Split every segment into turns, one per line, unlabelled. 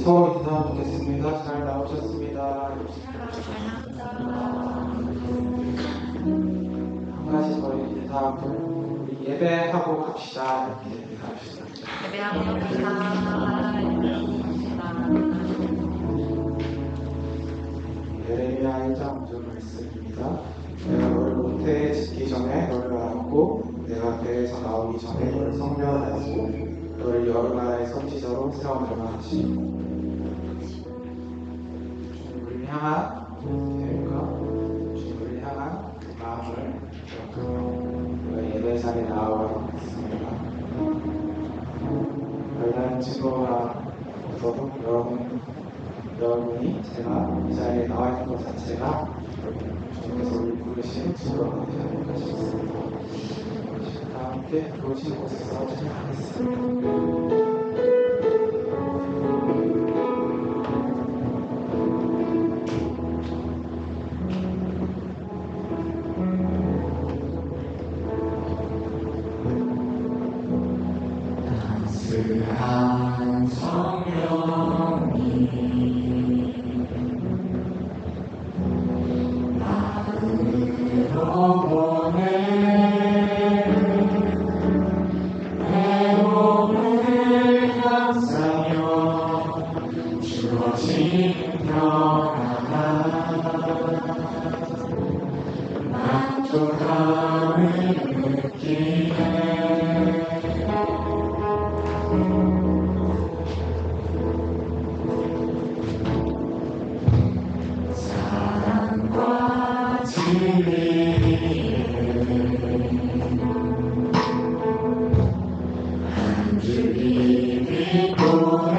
서로 인사 드리겠습니다. 잘 나오셨습니다. 한 가지 저희 인사하고 우리 예배하고 갑시다. 이렇게 인사합시다.
예배하고 갑시다.
예레미야 1장 5절 말씀입니다. 내가 너를 모태에 짓기 전에 너를 알았고 내가 배에서 나오기 전에 너를 성별하였고 너를 여러 나라의 선지자로 세워놓으라 하시니 주님을 향한 계획과 주님을 향한 그 마음을 기억하며 우리가 예배자리에 나아가도록 하겠습니다. 별다른 증거가 없어도 여러분이 제가 이 자리에 나와 있는 것 자체가 주님께서 우리 부르신 증거가 되지 않을까 싶습니다. 다 함께 부르신 곳에서 찬양하겠습니다.
한 성령이 나를 보내 배움을 감싸며 주어진 평안한 만족함을 느끼네. 사랑과 진리를 한 줄기 빛보내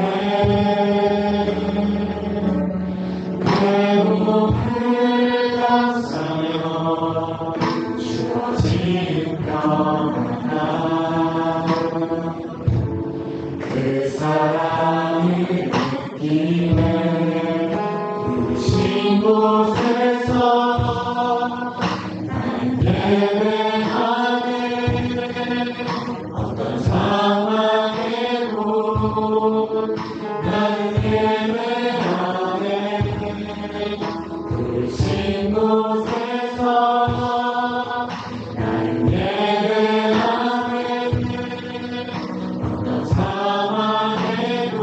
배움을 감싸며 주어진 평안한 그 사랑을 느끼네. 부르신 곳에서 날 예배하네. 어떤 상황에도 나를 예배하네. 부르신 곳에서 나를 예배하네. 어떤 상황에도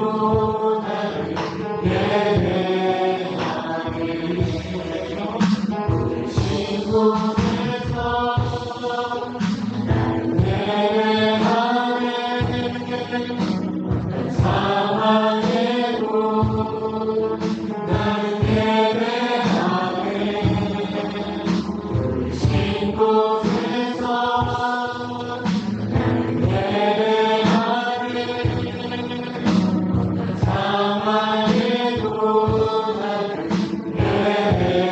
나를 예배하네. 부르신 곳에서 나를 예배하네. 어떤 상황에도 나를 예배하네. 부르신 곳에서 나를 예배하네. 어떤 상황에도 나를 예배하네.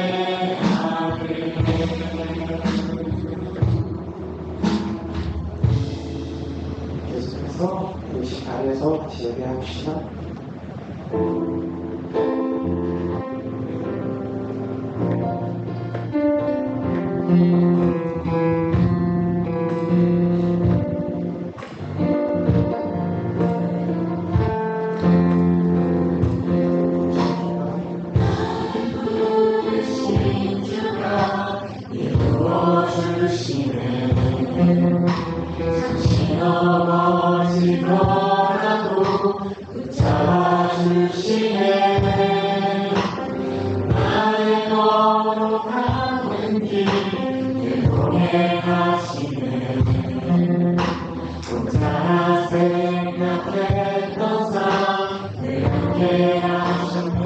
계속해서 우리 자리에서 다시 예배합시다.
부르신 주가 이루어주시네. 잠시 넘어지더라도 붙잡아주시네. 나의 걸어가는 길을 동행하시네. 혼자 생각했던 삶 내 함께 하셨네.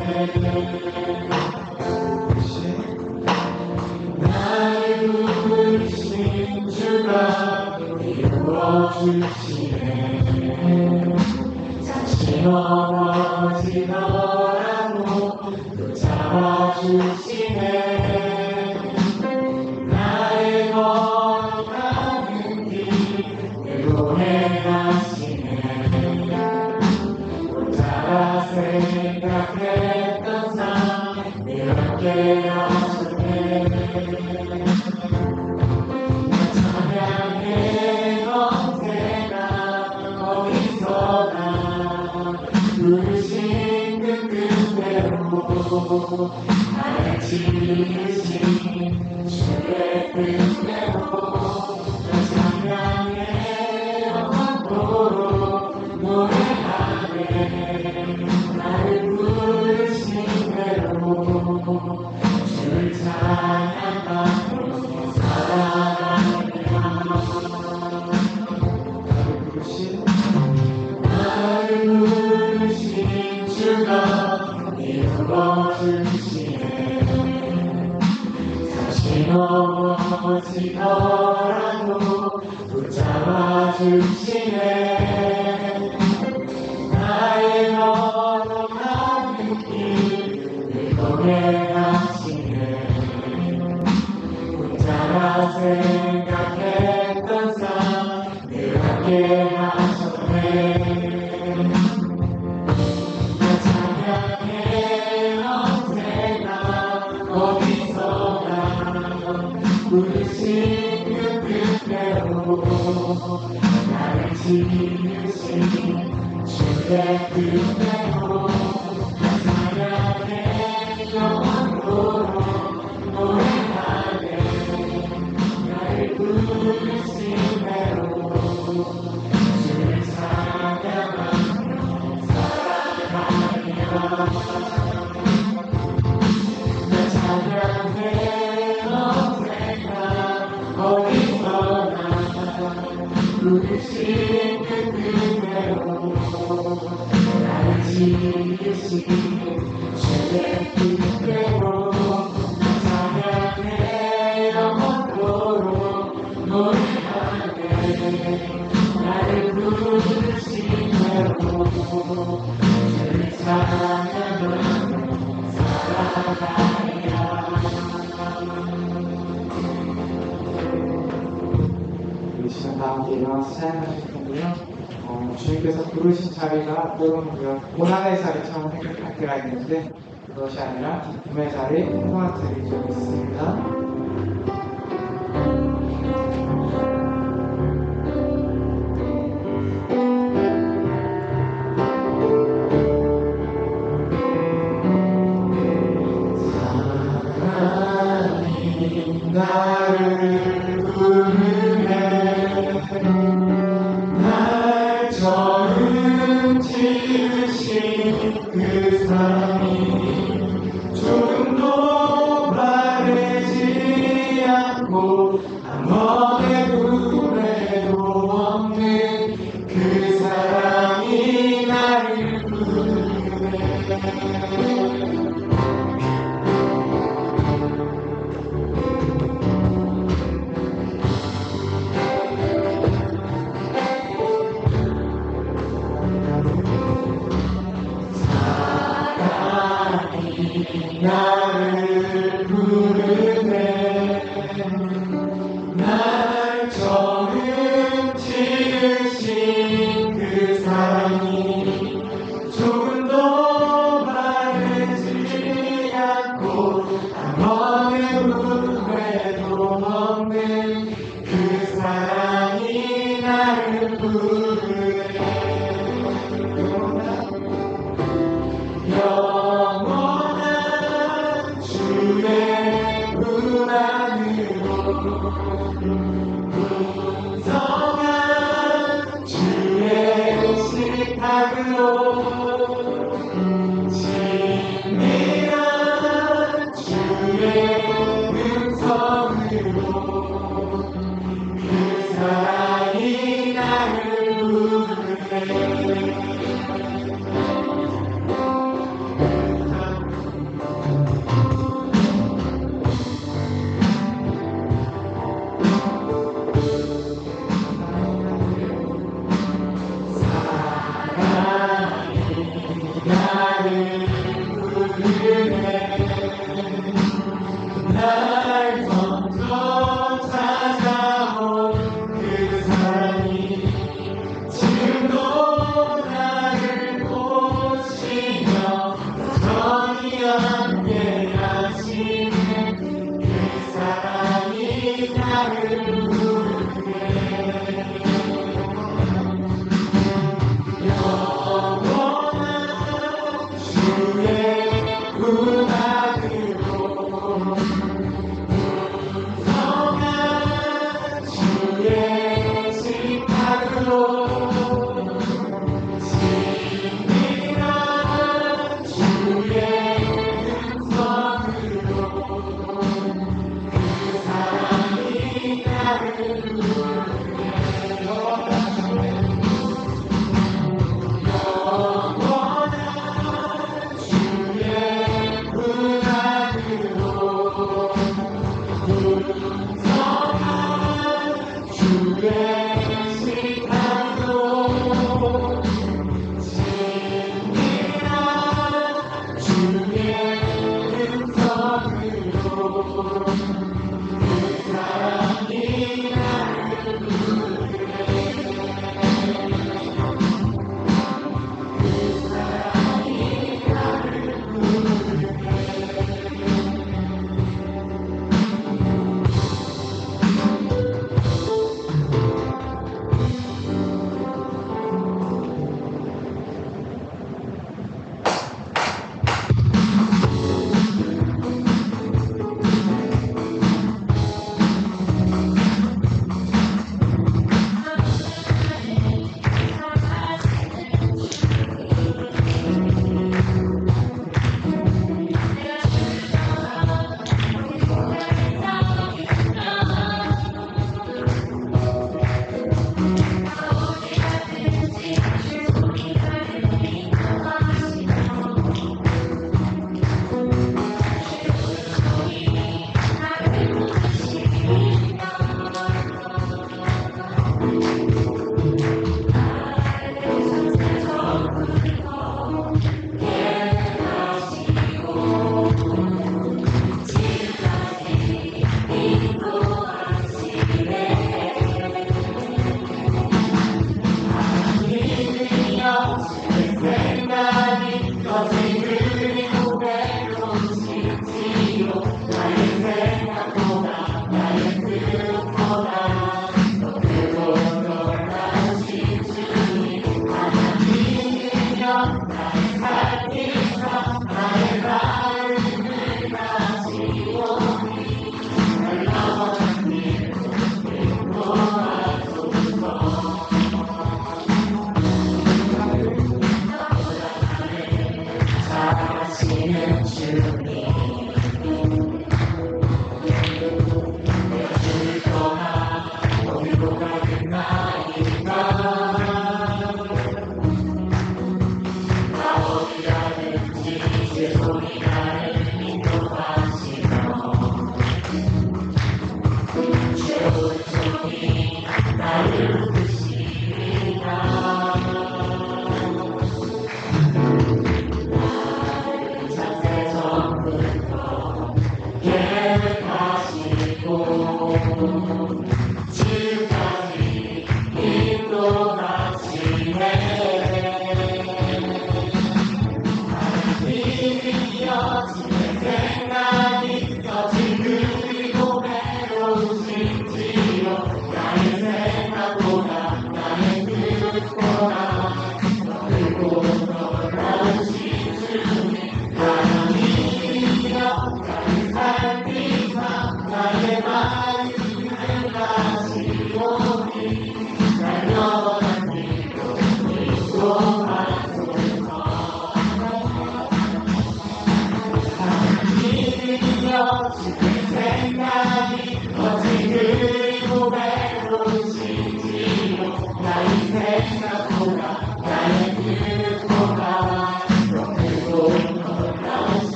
나를 부르신 주가 이루어주시네. 잠시 넘어지더라도 또 잡아주시네. 나의 걸어가는 길을 동행하시네. 혼자 생각했던 삶 늘 함께 하셨네. 찬양해 언제나 나를 지으신 주의 뜻대로 찬양해 영원토록 노래하네 나를 부르신 대로 주를 찬양하며 살아가리라 나를 부르신 주가 이루어주시네 다시 넘어지더라도 붙잡아주시네 나의 걸어가는 길을 고백하시네 혼자라 생각했던 삶 늘 함께 하셨네 나 찬양해 언제나 어디서나 부르신 그 뜻대로 나를 지으신 주의 뜻대로 나 찬양해 영원토록 노래하네 나를 부르신 대로 주를 찬양하며 살아가리라 나 찬양해 언제나 어디서나 부르신 그 뜻대로 나를 지으신 주의 뜻대로 나 찬양해 영원토록 노래하네 나를 부르신 대로 주를 찬양하며 살아가리라
우리 시간 다 함께 일어나서 찬양하실 텐데요. 주님께서 부르신 자리가 때로는 우리가 고난의 자리처럼 생각할 때가 있는데 그것이 아니라 기쁨의 자리, 행복한 자리 좀 있습니다. 나를 부르네 날 처음 지으신 그 사랑이 조금도 바르지 않고 아무의 후회도 없는 그 사랑이 나를 부르네 나를 부르네 날 처음 지으신 그 사랑이 조금도 바르지 않고 아무의 후회도 없는 그 사랑이 나를 부르네 영원한 주의 문 안으로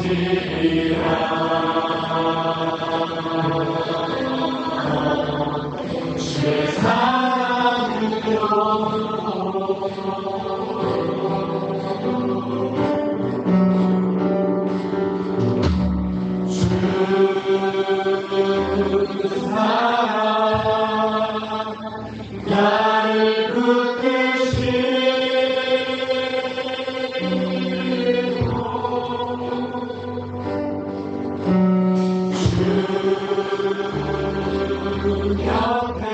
주의 사랑으로 주 사랑 나를 주 옆에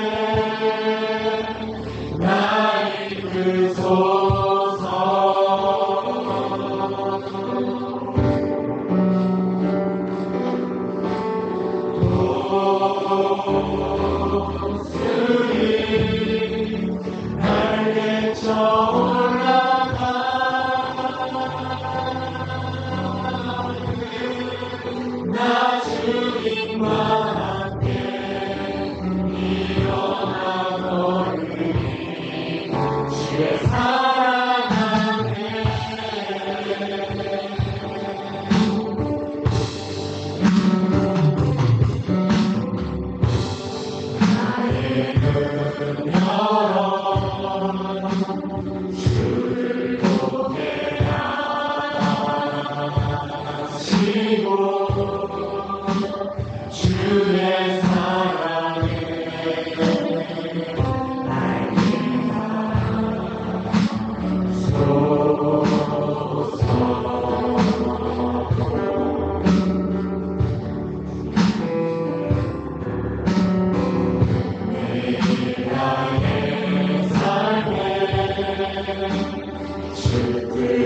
날 이끌소서 도술이 날개 쳐올라가 나 주님과 함께 일어나거니 주의 사랑 안에 나의 눈 열어 주를 보게 하시고 주의 사랑에 날 인도소서 나의 삶에 주뜻이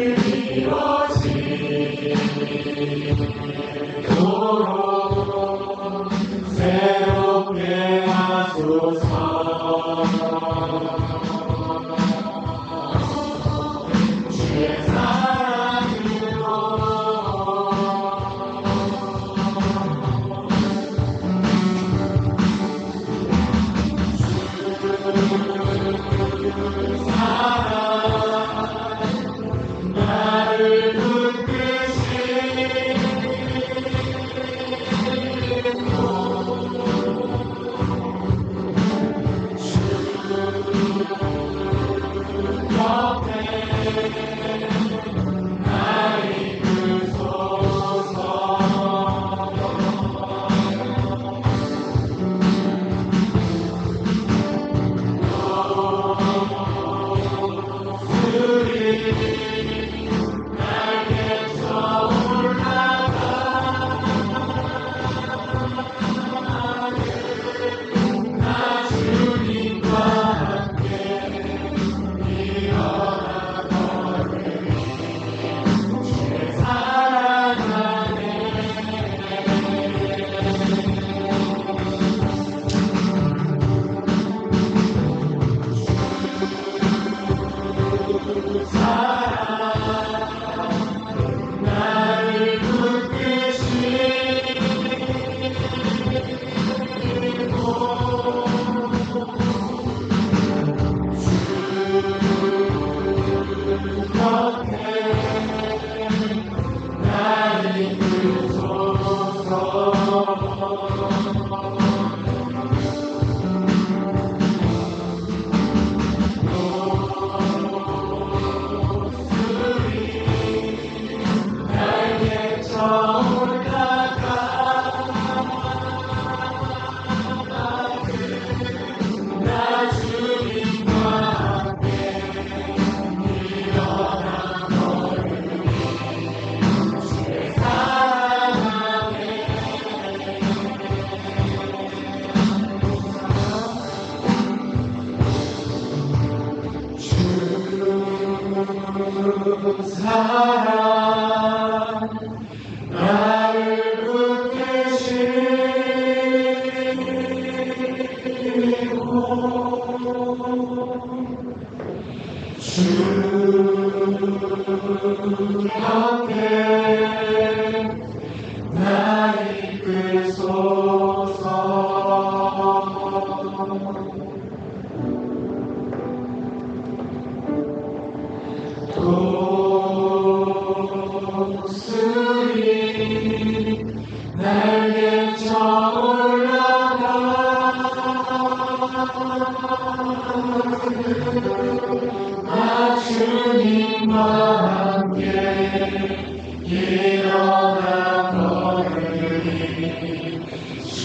이루어지도록 새롭게 하소서 주의 사랑으로 주 사랑 나를 사랑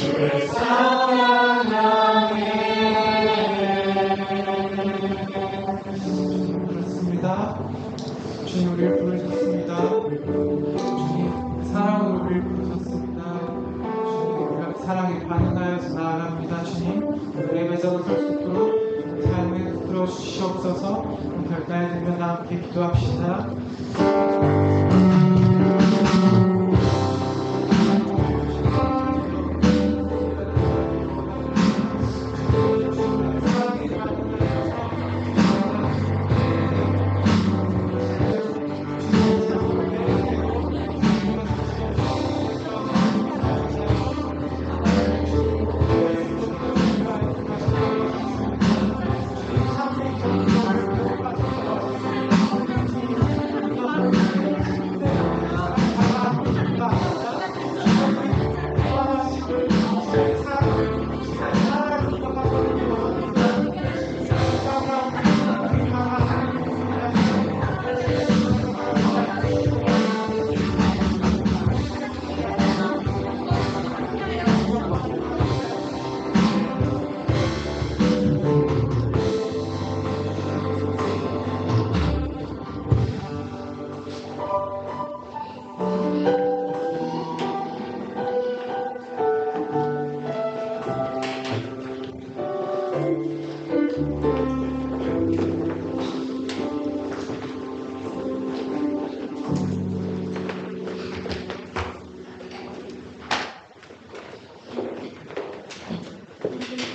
주를 찬양하네.
그렇습니다. 주님 우리를 부르셨습니다. 주님 사랑으로 우리를 부르셨습니다. 주님 우리가 사랑에 반응하여서 나아갑니다. 주님 우리의 매장을 설 수 있도록 삶에 이끌어 주시옵소서. 결단에 들면 다 함께 기도합시다.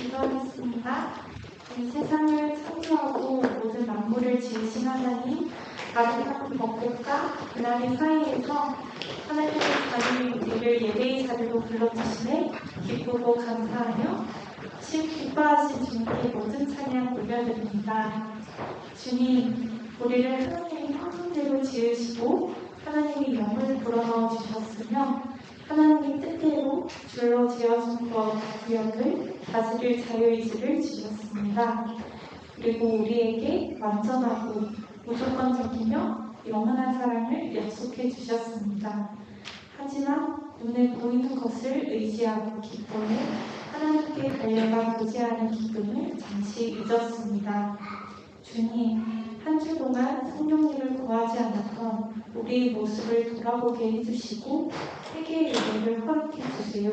기도하겠습니다. 이 세상을 창조하고 모든 만물을 지으신 하나님, 아름다운 벚꽃과 그날의 사이에서 하나님의 자녀인 우리를 예배의 자리로 불러주시네 기쁘고 감사하며 기뻐하신 주님께 모든 찬양 올려드립니다. 주님, 우리를 하나님의 형상대로 지으시고 하나님이 영을 불어넣어 주셨으며 하나님의 뜻대로 줄로 지어준 구역을 다스릴 자유의지를 주셨습니다. 그리고 우리에게 완전하고 무조건적이며 영원한 사랑을 약속해 주셨습니다. 하지만 눈에 보이는 것을 의지하고 기뻐해 하나님께 달려가 교제하는 기쁨을 잠시 잊었습니다. 주님, 한 주 동안 성령님을 구하지 않았던 우리의 모습을 돌아보게 해주시고 회개의 은혜를 허락해 주세요.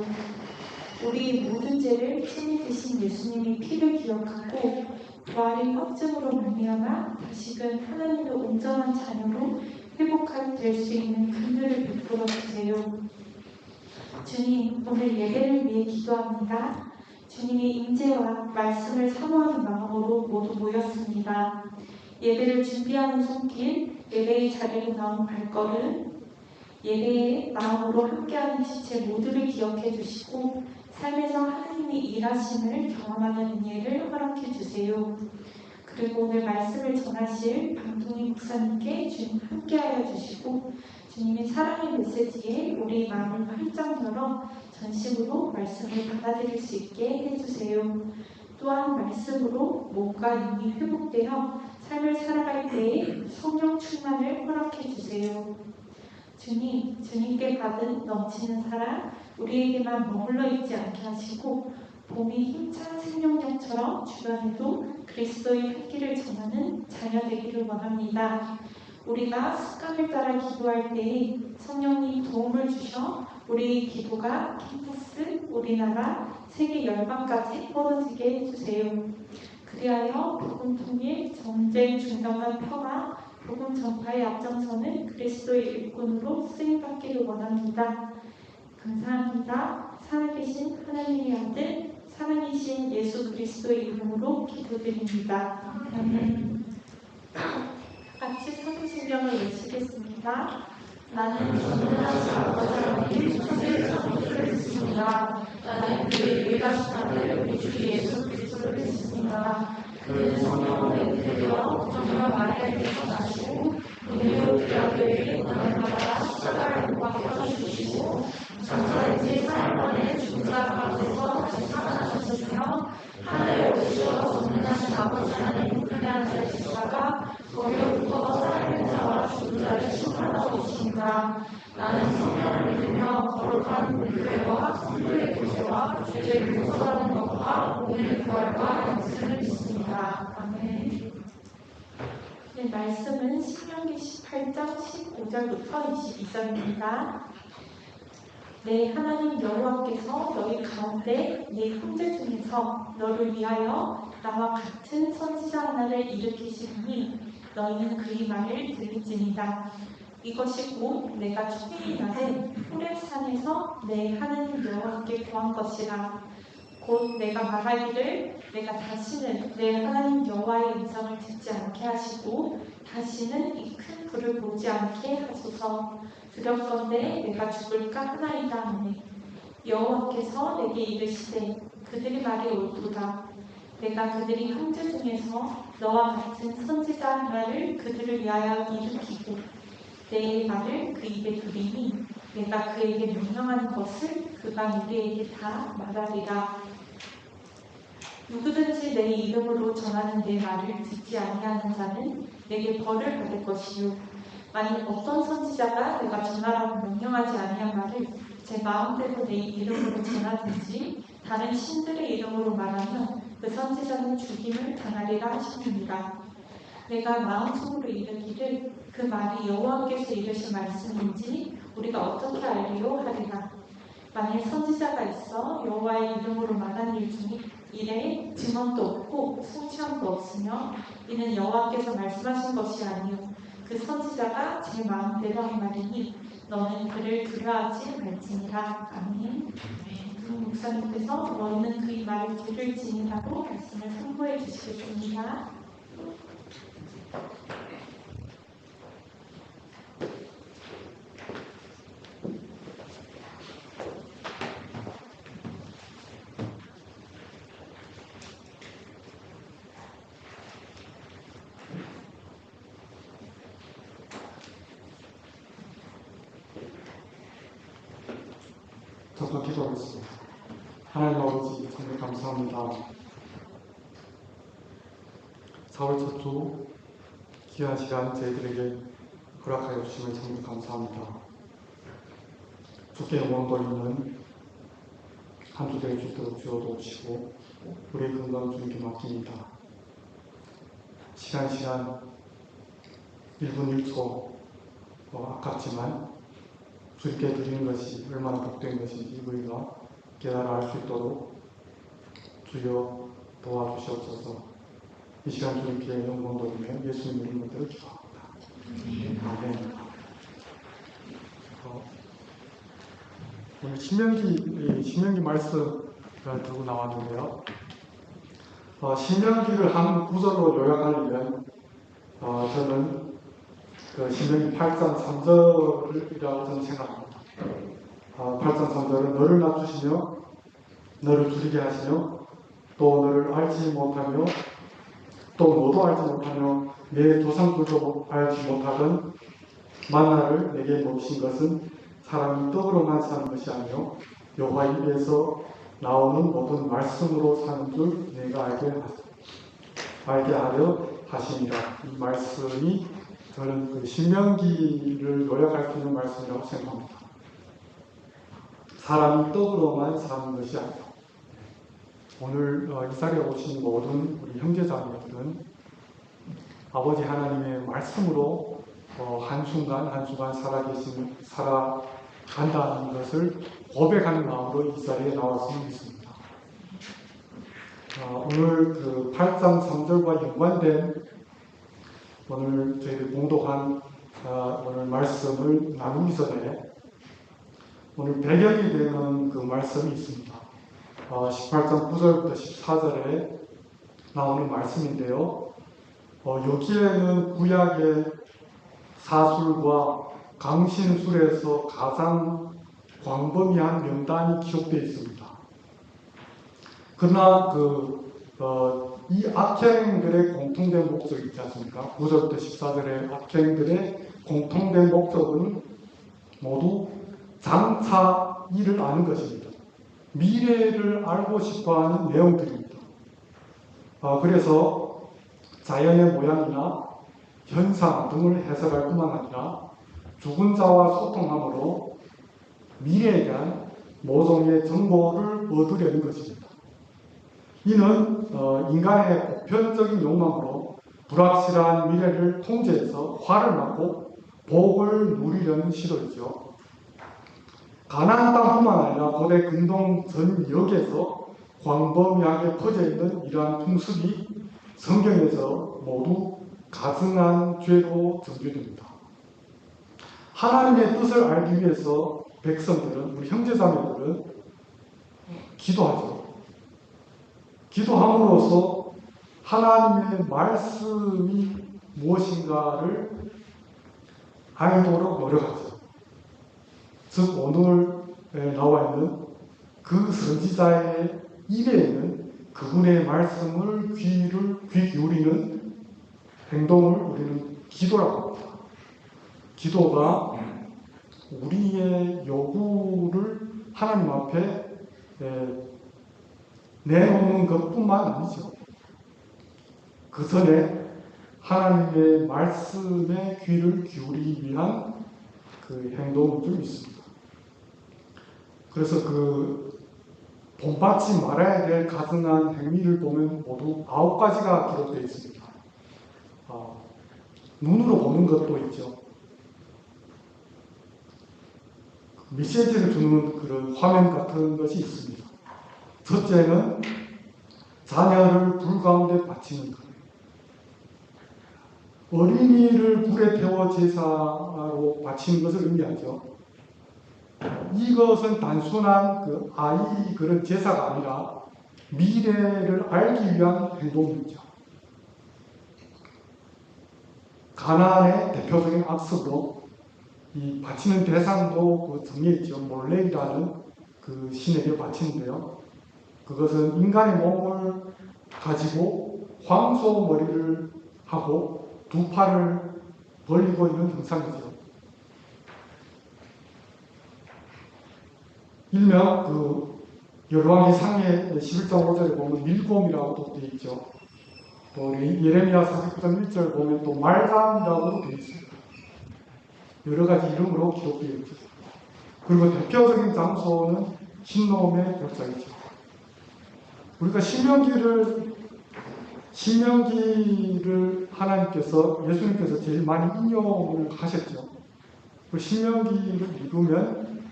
우리의 모든 죄를 친히 드신 예수님의 피를 기억하고 부활의 확증으로 말미암아 다시금 하나님의 온전한 자녀로 회복될 수 있는 긍휼을 베풀어 주세요. 주님, 오늘 예배를 위해 기도합니다. 주님의 임재와 말씀을 사모하는 마음으로 모두 모였습니다. 예배를 준비하는 손길, 예배의 자리로 나온 발걸음, 예배의 마음으로 함께하는 지체 모두를 기억해 주시고 삶에서 하나님의 일하심을 경험하는 은혜를 허락해 주세요. 그리고 오늘 말씀을 전하실 방통희 목사님께 주님 함께하여 주시고 주님의 사랑의 메시지에 우리 마음을 활짝 열어 전심으로 말씀을 받아들일 수 있게 해주세요. 또한 말씀으로 몸과 영이 회복되어 삶을 살아갈 때에 성령 충만을 허락해 주세요. 주님, 주님께 받은 넘치는 사랑 우리에게만 머물러 있지 않게 하시고 봄이 힘찬 생명력처럼 주변에도 그리스도의 향기를 전하는 자녀 되기를 원합니다. 우리가 습관을 따라 기도할 때에 성령님 도움을 주셔 우리의 기도가 캠퍼스, 우리나라, 세계 열방까지 뻗어지게 해주세요. 그리하여 복음 통일, 전쟁 중병한 평화, 복음 전파에 앞장서는 그리스도의 일꾼으로 쓰임받기를 원합니다. 감사합니다. 살아계신 하나님의 아들, 살아계신 예수 그리스도의 이름으로 기도드립니다. 아멘. 같이 사도신경을 외치겠습니다. 나는 전능하신 아버지 하나님 천지의 창조주를 믿습니다. 나는 그의 유일하신 아들 우리 주 예수 그리스도를 믿습니다. 그는 성령으로 잉태되어 정말 마리아에게서 나시고 우리로 귀하게 고난받아 십자가를 못 박혀 죽으시고 장사일지 4일 만에 죽은 자 가운데서 다시 살아나셨으며 하늘에 오르시어 전능하신 아버지 하나님 우편에 앉으시다가 거기로부터 살아있는 자와 죽은 자를 심판하러 오십니다. 나는 성령을 믿으며 거룩 거룩한 물회와 성도의 교제와 죄를 용서하는 것과 오늘 부활과 영생을 믿습니다. 아멘. 네, 말씀은 신명기 18장 15절부터 22절입니다. 내 하나님 여호와께서 너희 가운데 네 형제 중에서 너를 위하여 나와 같은 선지자 하나를 일으키시니 너희는 그의 말을 들을지니라. 이것이 곧 내가 초기 날에 호렙산에서 내 하나님 여호와께 구한 것이라. 곧 내가 말하기를 내가 다시는 내 하나님 여호와의 음성을 듣지 않게 하시고 다시는 이 큰 불을 보지 않게 하소서. 두렵건대 내가 죽을까 하나이다 하네. 여호와께서 내게 이르시되 그들의 말이 옳도다. 내가 그들이 형제 중에서 너와 같은 선지자 하나를 그들을 위하여 일으키고 내 말을 그 입에 두리니 내가 그에게 명령하는 것을 그가 우리에게 다 말하리라. 누구든지 내 이름으로 전하는 내 말을 듣지 아니하는 자는 내게 벌을 받을 것이요 만일 어떤 선지자가 내가 전하라고 명령하지 아니한 말을 제 마음대로 내 이름으로 전하든지 다른 신들의 이름으로 말하면 그 선지자는 죽임을 당하리라 하시느니라. 내가 마음속으로 이르기를 그 말이 여호와께서 이르신 말씀인지 우리가 어떻게 알리요 하리라. 만일 선지자가 있어 여호와의 이름으로 말한 일 중에 일에 증언도 없고 성취함도 없으며 이는 여호와께서 말씀하신 것이 아니요 그 선지자가 제 마음대로 한 말이니 너는 그를 두려워하지 말지니라. 아멘. 목사님께서 너희는 그의 말을 들을지니라고 말씀을 선포해 주시겠습니다.
저도 기도하겠습니다. 하나님 아버지 정말 감사합니다. 4월 첫 주 귀한 시간 저희들에게 허락하여 주시면 정말 감사합니다. 주께 영광도 있는 한 주 될 수 있도록 주어도 오시고 우리 건강 주님께 맡깁니다. 시간 1분 1초 아깝지만 주님께 드리는 것이 얼마나 복된 것인지 우리가 깨달아 알 수 있도록 주여 도와주시옵소서. 이 시간 주님께 영광 돌리며 예수님 이름으로 기도합니다. 아멘. 오늘 신명기 말씀을 들고 나왔는데요. 신명기를 한 구절로 요약하려면 저는 그 신명기 8장 3절이라고 저는 생각합니다. 8장 3절은 너를 낮추시며 너를 두리게 하시며 또 너를 알지 못하며 또 너도 알지 못하며 내 조상들도 알지 못하던 만나를 내게 놓으신 것은 사람이 떡으로만 사는 것이 아니요 여호와 입에서 나오는 모든 말씀으로 사는 줄 내가 알게 하려 하시니라. 이 말씀이 저는 그 신명기를 요약할 수 있는 말씀이라고 생각합니다. 사람이 떡으로만 사는 것이 아니라 오늘 이 자리에 오신 모든 우리 형제자매들은 아버지 하나님의 말씀으로 한순간 한순간 살아간다는 것을 고백하는 마음으로 이 자리에 나왔으면 믿습니다. 오늘 그 8장 3절과 연관된 오늘 저희들 봉독한 오늘 말씀을 나누기 전에 오늘 배경이 되는 그 말씀이 있습니다. 18장 9절부터 14절에 나오는 말씀인데요. 여기에는 구약의 사술과 강신술에서 가장 광범위한 명단이 기록되어 있습니다. 그러나 이 악행들의 공통된 목적이 있지 않습니까? 9절부터 14절의 악행들의 공통된 목적은 모두 장차 일을 아는 것입니다. 미래를 알고 싶어하는 내용들입니다. 그래서 자연의 모양이나 현상 등을 해석할 뿐만 아니라 죽은 자와 소통함으로
미래에 대한 모종의 정보를 얻으려는 것입니다. 이는 인간의 보편적인 욕망으로 불확실한 미래를 통제해서 화를 낳고 복을 누리려는 시도이죠. 가나안 땅뿐만 아니라 고대 근동 전 역에서 광범위하게 퍼져 있는 이러한 풍습이 성경에서 모두 가증한 죄로 정죄됩니다. 하나님의 뜻을 알기 위해서 백성들은, 우리 형제자매들은 기도하죠. 기도함으로써 하나님의 말씀이 무엇인가를 알도록 노력하죠. 즉 오늘에 나와 있는 그 선지자의 입에 있는 그분의 말씀을 귀 기울이는 행동을 우리는 기도라고 합니다. 기도가 우리의 요구를 하나님 앞에 내놓는 것뿐만 아니죠. 그 전에 하나님의 말씀에 귀를 기울이기 위한 그 행동도 있습니다. 그래서 그 본받지 말아야 될 가증한 행위를 보면 모두 9가지가 기록되어 있습니다. 눈으로 보는 것도 있죠. 메시지를 주는 그런 화면 같은 것이 있습니다. 첫째는 자녀를 불 가운데 바치는 것. 어린이를 불에 태워 제사로 바치는 것을 의미하죠. 이것은 단순한 그 아이 그런 제사가 아니라 미래를 알기 위한 행동이죠. 가나안의 대표적인 악습으로 이 바치는 대상도 그 정해있죠. 몰렉이라는 그 신에게 바치는데요. 그것은 인간의 몸을 가지고 황소 머리를 하고 두 팔을 벌리고 있는 형상이죠. 일명 그 열왕기 상해 11장 5절에 보면 밀곰이라고도 되어 있죠. 또 우리 예레미야 49장 1절 보면 또 말감이라고도 되어 있습니다. 여러 가지 이름으로 기록되어 있죠. 그리고 대표적인 장소는 흰놈의 골짜기죠. 우리가 신명기를 하나님께서, 예수님께서 제일 많이 인용을 하셨죠. 그 신명기를 읽으면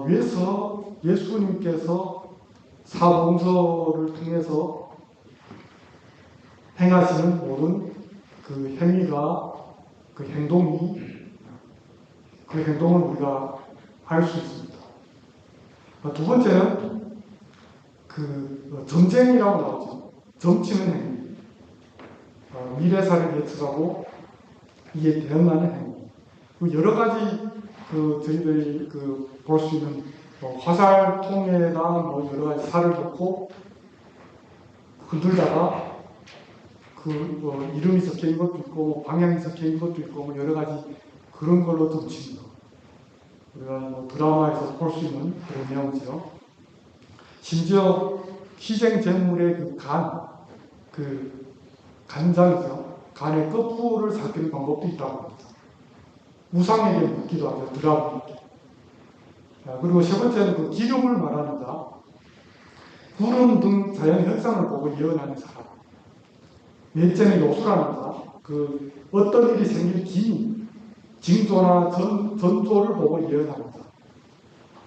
위에서 예수님께서 사복음서를 통해서 행하시는 모든 그 행위가, 그 행동을 우리가 알 수 있습니다. 두 번째는 그 점쟁이라고 나오죠. 점치는 행위. 미래사를 예측하고 이에 대응하는 행위. 여러 가지 저희들이 볼 수 있는 화살통에다 여러 가지 살을 넣고 흔들다가 이름이 적혀 있는 것도 있고 방향이 적혀 있는 것도 있고 여러 가지 그런 걸로 점칩니다. 우리가 드라마에서 볼 수 있는 그런 내용이죠. 심지어 희생 제물의 간장이죠. 간의 끝부를 살피는 방법도 있다고 합니다. 우상에게 묻기도 하죠. 드라마에게. 그리고 세 번째는 그 기름을 말합니다. 구름 등 자연 현상을 보고 예언하는 사람. 넷째는 요술합니다. 어떤 일이 생길 기미, 징조나 전조를 보고 예언합니다.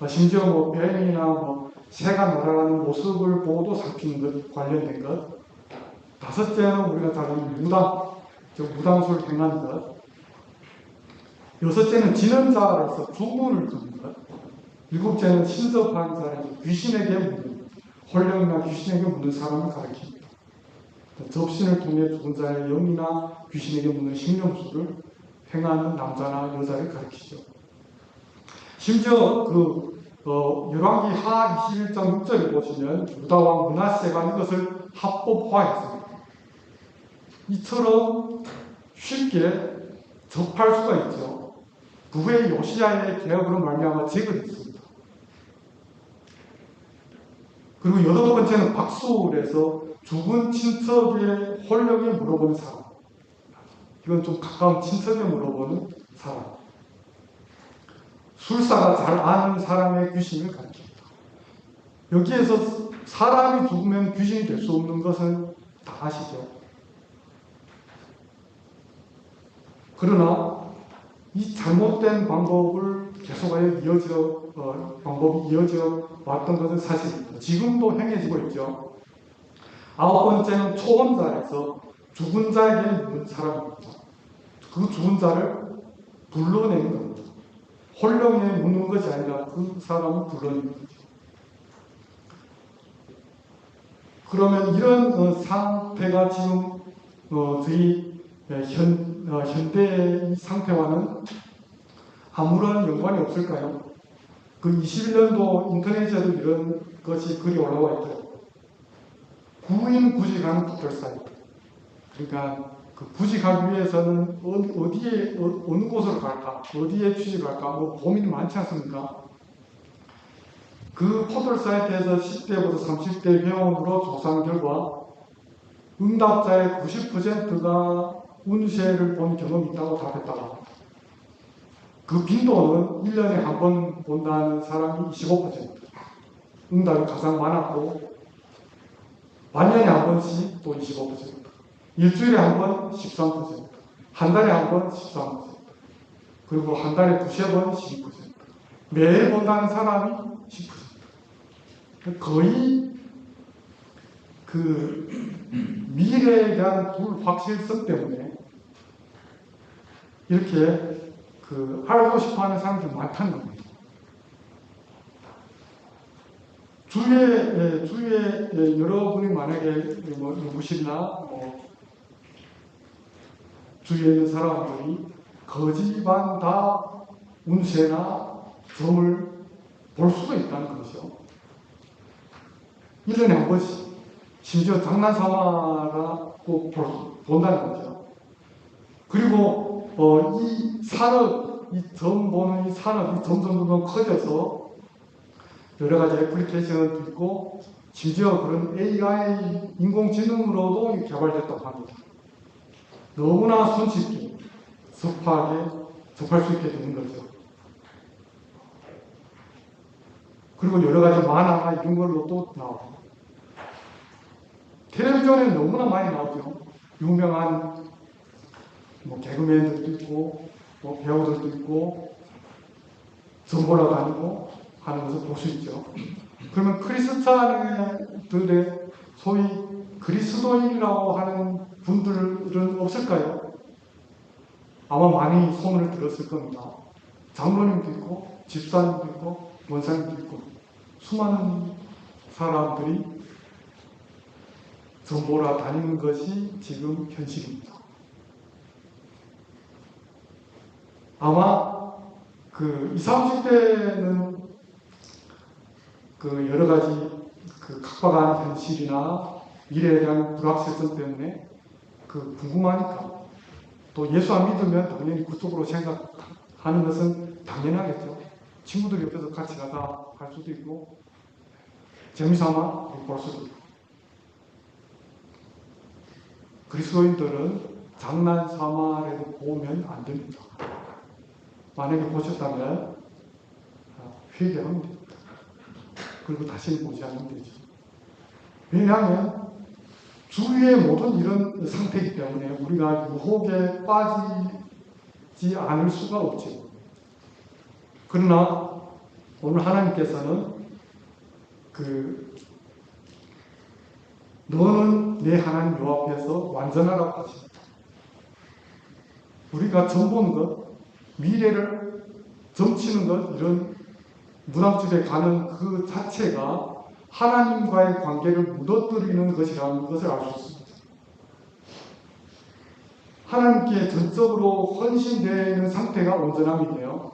심지어 뱀이나 새가 날아가는 모습을 보고도 살피는 것, 관련된 것. 다섯째는 우리가 잘 아는 무당술 행하는 것. 여섯째는 지는 자라서 주문을 듣는 것. 일곱째는 신접한 자라서 귀신에게 묻는, 혼령이나 귀신에게 묻는 사람을 가리킵니다. 접신을 통해 죽은 자의 영이나 귀신에게 묻는 신명수를 행하는 남자나 여자를 가리키죠. 심지어 열왕기 하 21장 6절에 보시면 유다왕 므낫세가 이것을 합법화했습니다. 이처럼 쉽게 접할 수가 있죠. 그 후에 요시야의 개혁으로 말미암아 제거됐습니다. 그리고 여덟 번째는 박수울에서 죽은 친척의 혼령에 물어보는 사람. 이건 좀 가까운 친척에 물어보는 사람. 술사가 잘 아는 사람의 귀신을 가리킵니다. 여기에서 사람이 죽으면 귀신이 될 수 없는 것은 다 아시죠? 그러나 이 잘못된 방법을 계속하여 방법이 이어져 왔던 것은 사실입니다. 지금도 행해지고 있죠. 9번째는 초혼자에서 죽은 자에게 묻는 사람입니다. 그 죽은 자를 불러내는 겁니다. 홀령에 묻는 것이 아니라 그 사람을 불러내는 거죠. 그러면 이런 상태가 지금 저희 현대의 상태와는 아무런 연관이 없을까요? 그 21년도 인터넷에도 이런 것이 글이 올라와 있더라고요. 구인 구직하는 포털사이트. 그러니까 그 구직하기 위해서는 어느 곳으로 갈까, 어디에 취직을 할까, 뭐 고민이 많지 않습니까? 그 포털사이트에서 10대부터 30대 회원으로 조사한 결과 응답자의 90%가 운세를 본 경험이 있다고 답했다고 합니다. 그 빈도는 1년에 한 번 본다는 사람이 25%, 응답이 가장 많았고 반년에 한 번씩 또 25%, 일주일에 한 번 13%, 한 달에 한 번 13%, 그리고 한 달에 두세 번 12%, 매일 본다는 사람이 10%. 거의 그 미래에 대한 불확실성 때문에 이렇게 알고 싶어하는 사람들이 많다는 겁니다. 주위에 여러분이 만약에 누구시나 주위에 있는 사람들이 거지반 다 운세나 점을 볼 수도 있다는 것이죠. 1년에 한 번씩, 심지어 장난삼아가 꼭 본다는 거죠. 그리고 이 산업, 이 점 보는 이 산업이 점점 커져서 여러 가지 애플리케이션도 있고 심지어 그런 AI 인공지능으로도 개발됐다고 합니다. 너무나 손쉽게 섭하게 접할 수 있게 되는 거죠. 그리고 여러 가지 만화나 이런 걸로 또 나오고 텔레비전에 너무나 많이 나오죠. 유명한 개그맨들도 있고 배우들도 있고 점 보러 다니고 하는 것을 볼 수 있죠. 그러면 크리스찬들의 소위 그리스도인이라고 하는 분들은 없을까요? 아마 많이 소문을 들었을 겁니다. 장로님도 있고 집사님도 있고 원사님도 있고 수많은 사람들이 점 보러 다니는 것이 지금 현실입니다. 아마 20, 30대는 여러 가지 각박한 현실이나 미래에 대한 불확실성 때문에 궁금하니까 또 예수 안 믿으면 당연히 그쪽으로 생각하는 것은 당연하겠죠. 친구들 옆에서 같이 가다 할 수도 있고 재미삼아 볼 수도 있고 그리스도인들은 장난삼아라도 보면 안 됩니다. 만약에 보셨다면 회개하면 됩니다. 그리고 다시는 보지 않으면 되죠. 왜냐하면 주위의 모든 이런 상태이기 때문에 우리가 유혹에 빠지지 않을 수가 없죠. 그러나 오늘 하나님께서는 너는 내 하나님 요 앞에서 완전하라고 하십니다. 우리가 점 보는 것, 미래를 점치는 것, 이런 무당집에 가는 그 자체가 하나님과의 관계를 무너뜨리는 것이라는 것을 알 수 있습니다. 하나님께 전적으로 헌신되어 있는 상태가 온전함이에요.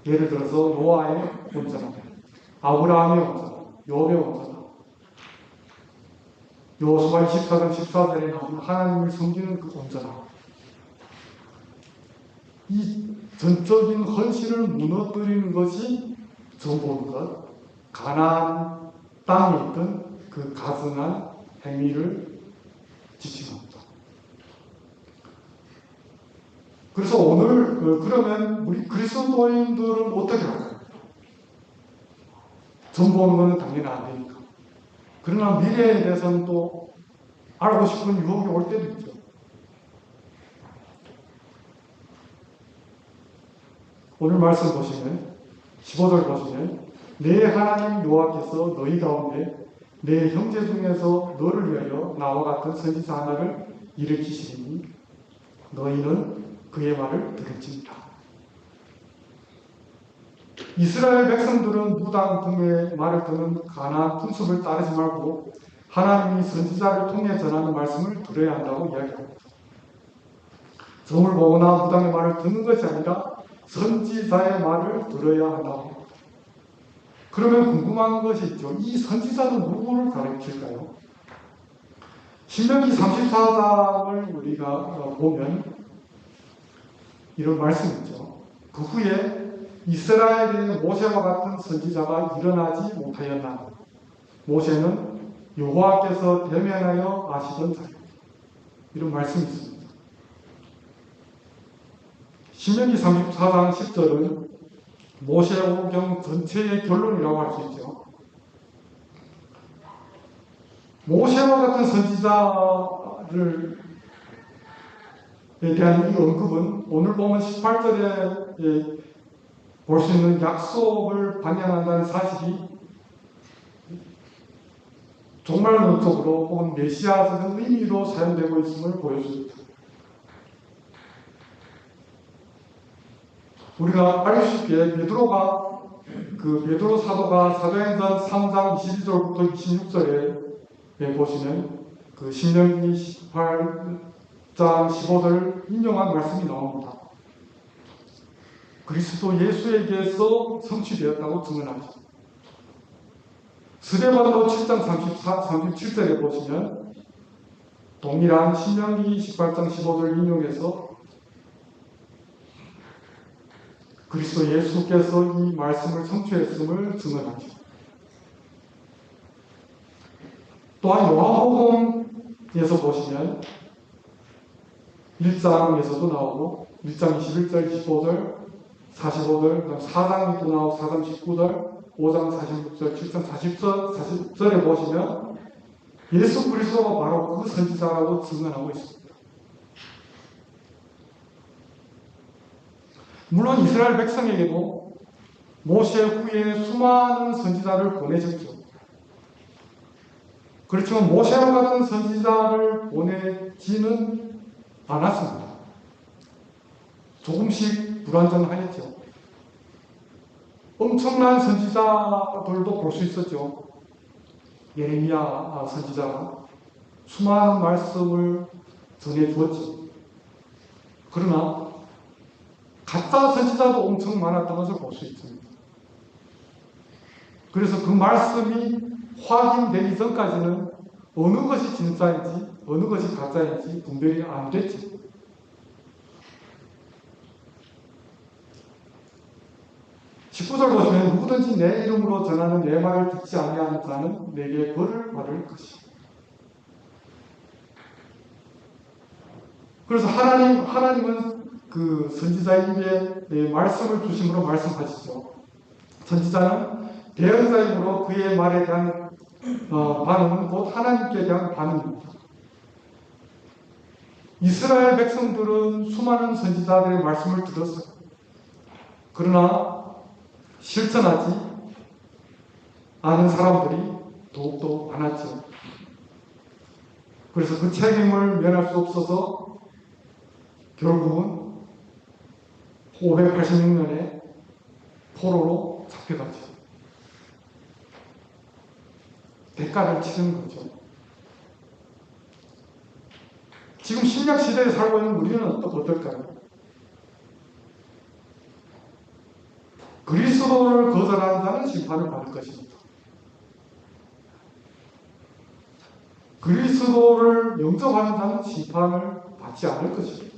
예를 들어서 노아의 온전함, 아브라함의 온전함, 욥의 온전함, 여호수아 24장 14절에 나오는 하나님을 섬기는 그 온전함. 이 전적인 헌신을 무너뜨리는 것이 점 보는 것, 가나안 땅에 있던 그 가증한 행위를 지칭합니다. 그래서 오늘 그러면 우리 그리스도인들은 어떻게 할까요? 전 보는 것은 당연히 안 되니까. 그러나 미래에 대해서는 또 알고 싶은 유혹이 올 때도 있죠. 오늘 말씀 보시면 15절 보시면 내 하나님 여호와께서 너희 가운데 내 형제 중에서 너를 위하여 나와 같은 선지자 하나를 일으키시리니 너희는 그의 말을 들을지니라. 이스라엘 백성들은 무당 등의 말을 듣는 가나안 풍습을 따르지 말고 하나님이 선지자를 통해 전하는 말씀을 들어야 한다고 이야기합니다. 점을 보거나 무당의 말을 듣는 것이 아니라 선지자의 말을 들어야 한다고 합니다. 그러면 궁금한 것이 있죠. 이 선지자는 누구를 가르칠까요? 신명기 34장을 우리가 보면 이런 말씀이 있죠. 그 후에 이스라엘의 모세와 같은 선지자가 일어나지 못하였나. 모세는 여호와께서 대면하여 아시던 자요. 이런 말씀이 있습니다. 신명기 34장 10절은 모세오경 전체의 결론이라고 할 수 있죠. 모세와 같은 선지자를 대한 이 언급은 오늘 보면 18절에 볼 수 있는 약속을 반영한다는 사실이 종말론적으로 혹은 메시아적인 의미로 사용되고 있음을 보여줍니다. 우리가 알 수 있게 베드로가 베드로 사도가 사도행전 3장 22절부터 26절에 보시면 신명기 18장 15절 인용한 말씀이 나옵니다. 그리스도 예수에게서 성취되었다고 증언하죠. 스데반도 7장 37절에 보시면 동일한 신명기 18장 15절 인용해서 그리스도 예수께서 이 말씀을 성취했음을 증언하죠. 또한 요한복음에서 보시면 1장에서도 나오고 1장 21절, 25절, 45절, 4장에도 나오고 4장 19절, 5장 46절, 7장 40절에 보시면 예수 그리스도가 바로 그 선지자라고 증언하고 있습니다. 물론 이스라엘 백성에게도 모세 후에 수많은 선지자를 보내셨죠. 그렇지만 모세와 같은 선지자를 보내지는 않았습니다. 조금씩 불완전하였죠. 엄청난 선지자들도 볼 수 있었죠. 예레미야 선지자가 수많은 말씀을 전해주었죠. 그러나 가짜 선지자도 엄청 많았던 것을 볼 수 있습니다. 그래서 그 말씀이 확인되기 전까지는 어느 것이 진짜인지 어느 것이 가짜인지 분별이 안 됐죠. (19절) 보시면 누구든지 내 이름으로 전하는 내 말을 듣지 아니하는 자는 내게 벌을 받을 것이다. 그래서 하나님은 그 선지자의 입에 말씀을 주심으로 말씀하시죠. 선지자는 대언자이므로 그의 말에 대한 반응은 곧 하나님께 대한 반응입니다. 이스라엘 백성들은 수많은 선지자들의 말씀을 들었어요. 그러나 실천하지 않은 사람들이 더욱더 많았죠. 그래서 그 책임을 면할 수 없어서 결국은 586년에 포로로 잡혀가죠. 대가를 치르는 거죠. 지금 신약 시대에 살고 있는 우리는 어떨까요? 그리스도를 거절하는 자는 심판을 받을 것입니다. 그리스도를 영접하는 자는 심판을 받지 않을 것입니다.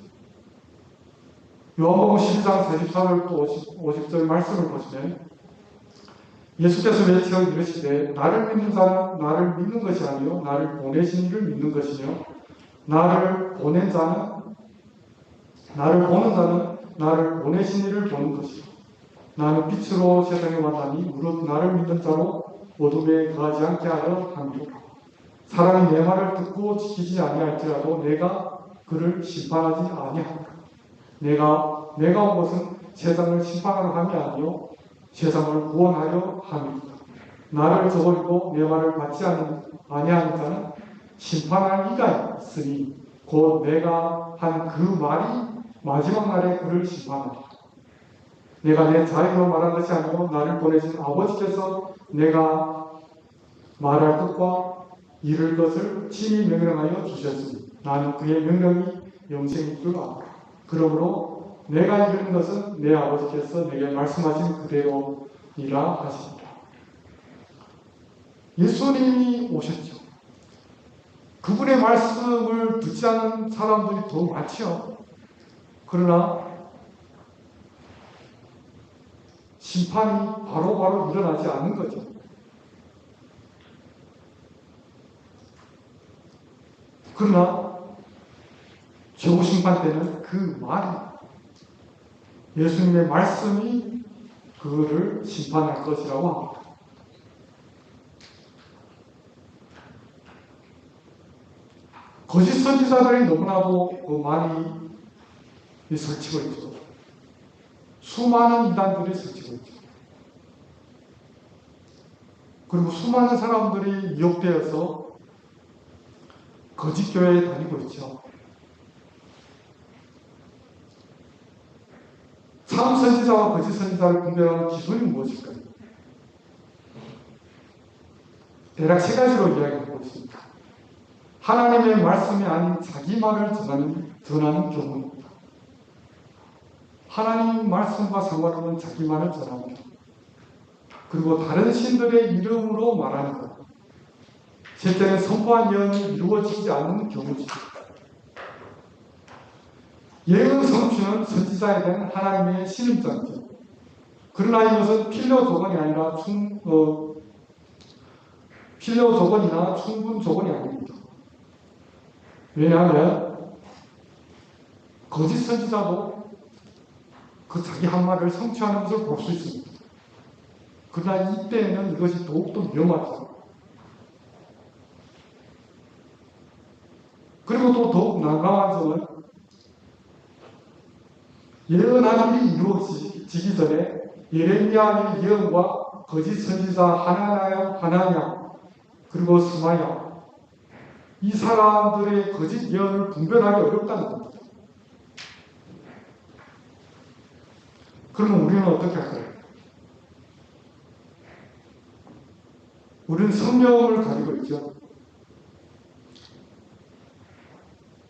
요한복음 12장 44절 또 50절 말씀을 보시면 예수께서 외쳐 이르시되 나를 믿는 자는 나를 믿는 것이 아니요 나를 보내신 이를 믿는 것이며 나를 보낸 자는 나를 보는 자는 나를 보내신 이를 보는 것이다. 나는 빛으로 세상에 왔나니 무릇 나를 믿는 자로 어둠에 거하지 않게 하려 함이로라. 사람이 내 말을 듣고 지키지 아니할지라도 내가 그를 심판하지 아니하리라. 내가 온 것은 세상을 심판하려 함이 아니요 세상을 구원하려 함이다. 나를 저버리고 내 말을 받지 아니하는 자는 심판할 이가 있으니 곧 내가 한 그 말이 마지막 날에 그를 심판하리라. 내가 내 자유로 말한 것이 아니고 나를 보내신 아버지께서 내가 말할 것과 이룰 것을 친히 명령하여 주셨으니 나는 그의 명령이 영생인 줄 알아. 그러므로 내가 이루는 것은 내 아버지께서 내게 말씀하신 그대로이라 하십니다. 예수님이 오셨죠. 그분의 말씀을 듣지 않는 사람들이 더 많죠. 그러나 심판이 바로바로 일어나지 않는 거죠. 그러나 최후 심판 때는 그 말이 예수님의 말씀이 그를 심판할 것이라고 합니다. 거짓 선지자들이 너무나도 많이 설치고 있죠. 수많은 이단들이 설치고 있죠. 그리고 수많은 사람들이 미혹되어서 거짓 교회에 다니고 있죠. 참 선지자와 거짓 선지자를 분별하는 기준이 무엇일까요? 대략 세 가지로 이야기하고 있습니다. 하나님의 말씀이 아닌 자기 말을 전하는 경우입니다. 하나님 말씀과 상관없는 자기 말을 전합니다. 그리고 다른 신들의 이름으로 말하는 것. 실제는 선포한 예언이 이루어지지 않는 경우죠. 예언 성취는 선지자에 대한 하나님의 신임자이죠. 그러나 이것은 필요 조건이 아니라 필요 조건이나 충분 조건이 아닙니다. 왜냐하면 거짓 선지자도 그 자기 한 말을 성취하는 것을 볼 수 있습니다. 그러나 이때에는 이것이 더욱더 위험하죠. 그리고 또 더욱 난감한 점은 예언한 일이 이루어지기 전에 예레미야의 예언과 거짓 선지자 하나냐 그리고 스마야 이 사람들의 거짓 예언을 분별하기 어렵다는 겁니다. 그러면 우리는 어떻게 할까요? 우리는 성령을 가지고 있죠.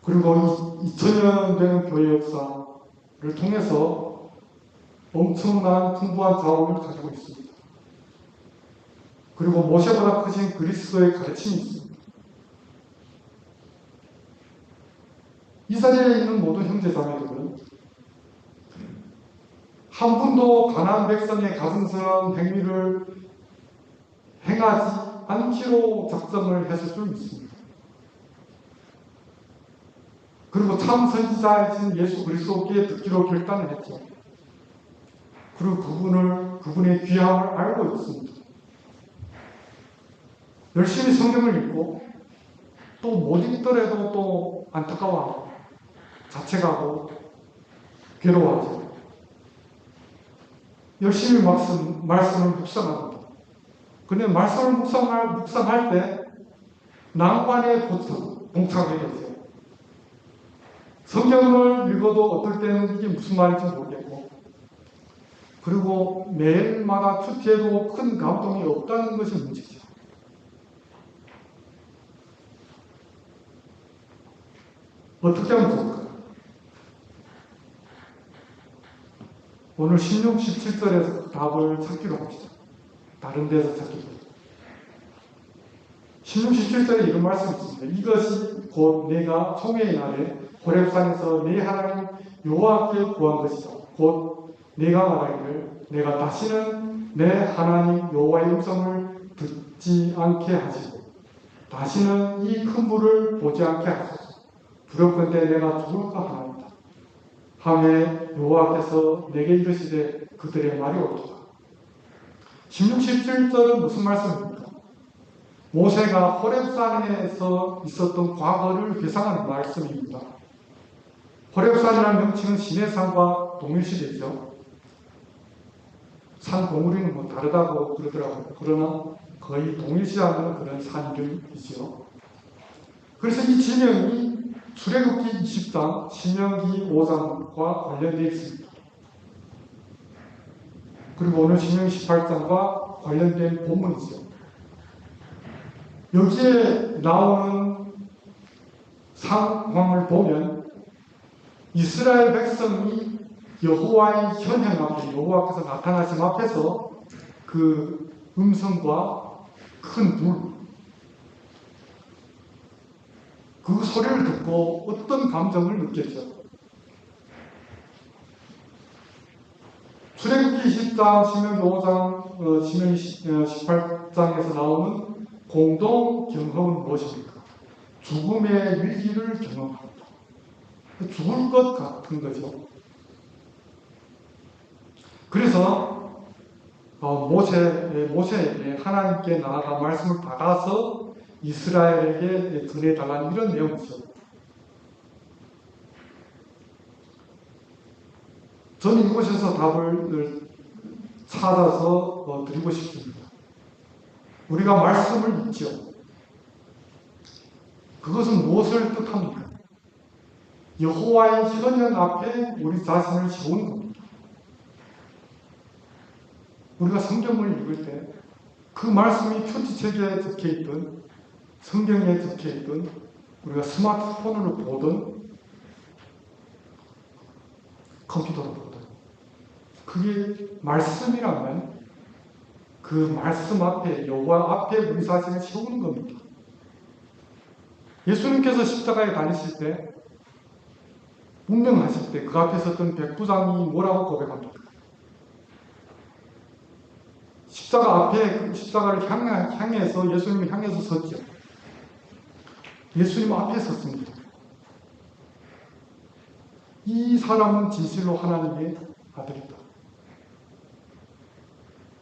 그리고 2000년 되는 교회 역사를 통해서 엄청난 풍부한 자원을 가지고 있습니다. 그리고 모세보다 크신 그리스도의 가르침이 있습니다. 이 자리에 있는 모든 형제자매들은 한 분도 가나안 백성의 가증스러운 행위를 행하지 않기로 작정을 했을 수 있습니다. 그리고 참 선지자이신 예수 그리스도께 듣기로 결단을 했죠. 그리고 그분의 귀함을 알고 있습니다. 열심히 성경을 읽고 또 못 읽더라도 또 안타까워하고 자책하고 괴로워하죠. 열심히 말씀을 묵상합니다. 근데 말씀을 묵상할 때 난관에 봉착하게 되죠. 성경을 읽어도 어떨 때는 이게 무슨 말인지 모르겠고 그리고 매일마다 큐티에도 큰 감동이 없다는 것이 문제죠. 어떻게 하면 좋을까요? 오늘 16, 17절에서 답을 찾기로 합시다. 다른 데서 찾기로. 16, 17절에 이런 말씀이 있습니다. 이것이 곧 내가 총회의 날에 호렙산에서 내 하나님 여호와께 구한 것이다. 곧 내가 말하기를 내가 다시는 내 하나님 여호와의 음성을 듣지 않게 하시고 다시는 이 큰 불을 보지 않게 하소서. 두렵건대 내가 죽을까 하나이다. 하매 여호와께서 내게 이르시되 그들의 말이 옳도다. 16, 17절은 무슨 말씀입니까? 모세가 호렙산에서 있었던 과거를 회상하는 말씀입니다. 호렙산이라는 명칭은 시내산과 동일시되죠. 산 봉우리는 뭐 다르다고 그러더라고요. 그러나 거의 동일시하는 그런 산 이름이죠. 그래서 이 지명이 출애굽기 20장, 신명기 5장과 관련되어 있습니다. 그리고 오늘 신명기 18장과 관련된 본문이죠. 여기에 나오는 상황을 보면 이스라엘 백성이 여호와의 현행 앞에, 여호와께서 나타나신 앞에서 그 음성과 큰 불, 그 소리를 듣고 어떤 감정을 느꼈죠? 출애굽기 20장, 신명기 5장, 신명기 18장에서 나오는 공동 경험은 무엇입니까? 죽음의 위기를 경험합니다. 죽을 것 같은 거죠. 그래서 모세에게 하나님께 나아가 말씀을 받아서 이스라엘에게 전해달라는 이런 내용이죠. 저는 이곳에서 답을 찾아서 드리고 싶습니다. 우리가 말씀을 읽죠. 그것은 무엇을 뜻합니까? 여호와의 현현 앞에 우리 자신을 세우는 겁니다. 우리가 성경을 읽을 때 그 말씀이 편지책에 적혀있든 성경에 적혀있든 우리가 스마트폰으로 보든 컴퓨터로 보든 그게 말씀이라면 그 말씀 앞에, 여호와 앞에 우리 자신을 세우는 겁니다. 예수님께서 십자가에 다니실 때, 운명하실 때 그 앞에 섰던 백부장이 뭐라고 고백합니까? 십자가 앞에, 십자가를 향해서 예수님을 향해서 섰죠. 예수님 앞에 섰습니다. 이 사람은 진실로 하나님의 아들이다.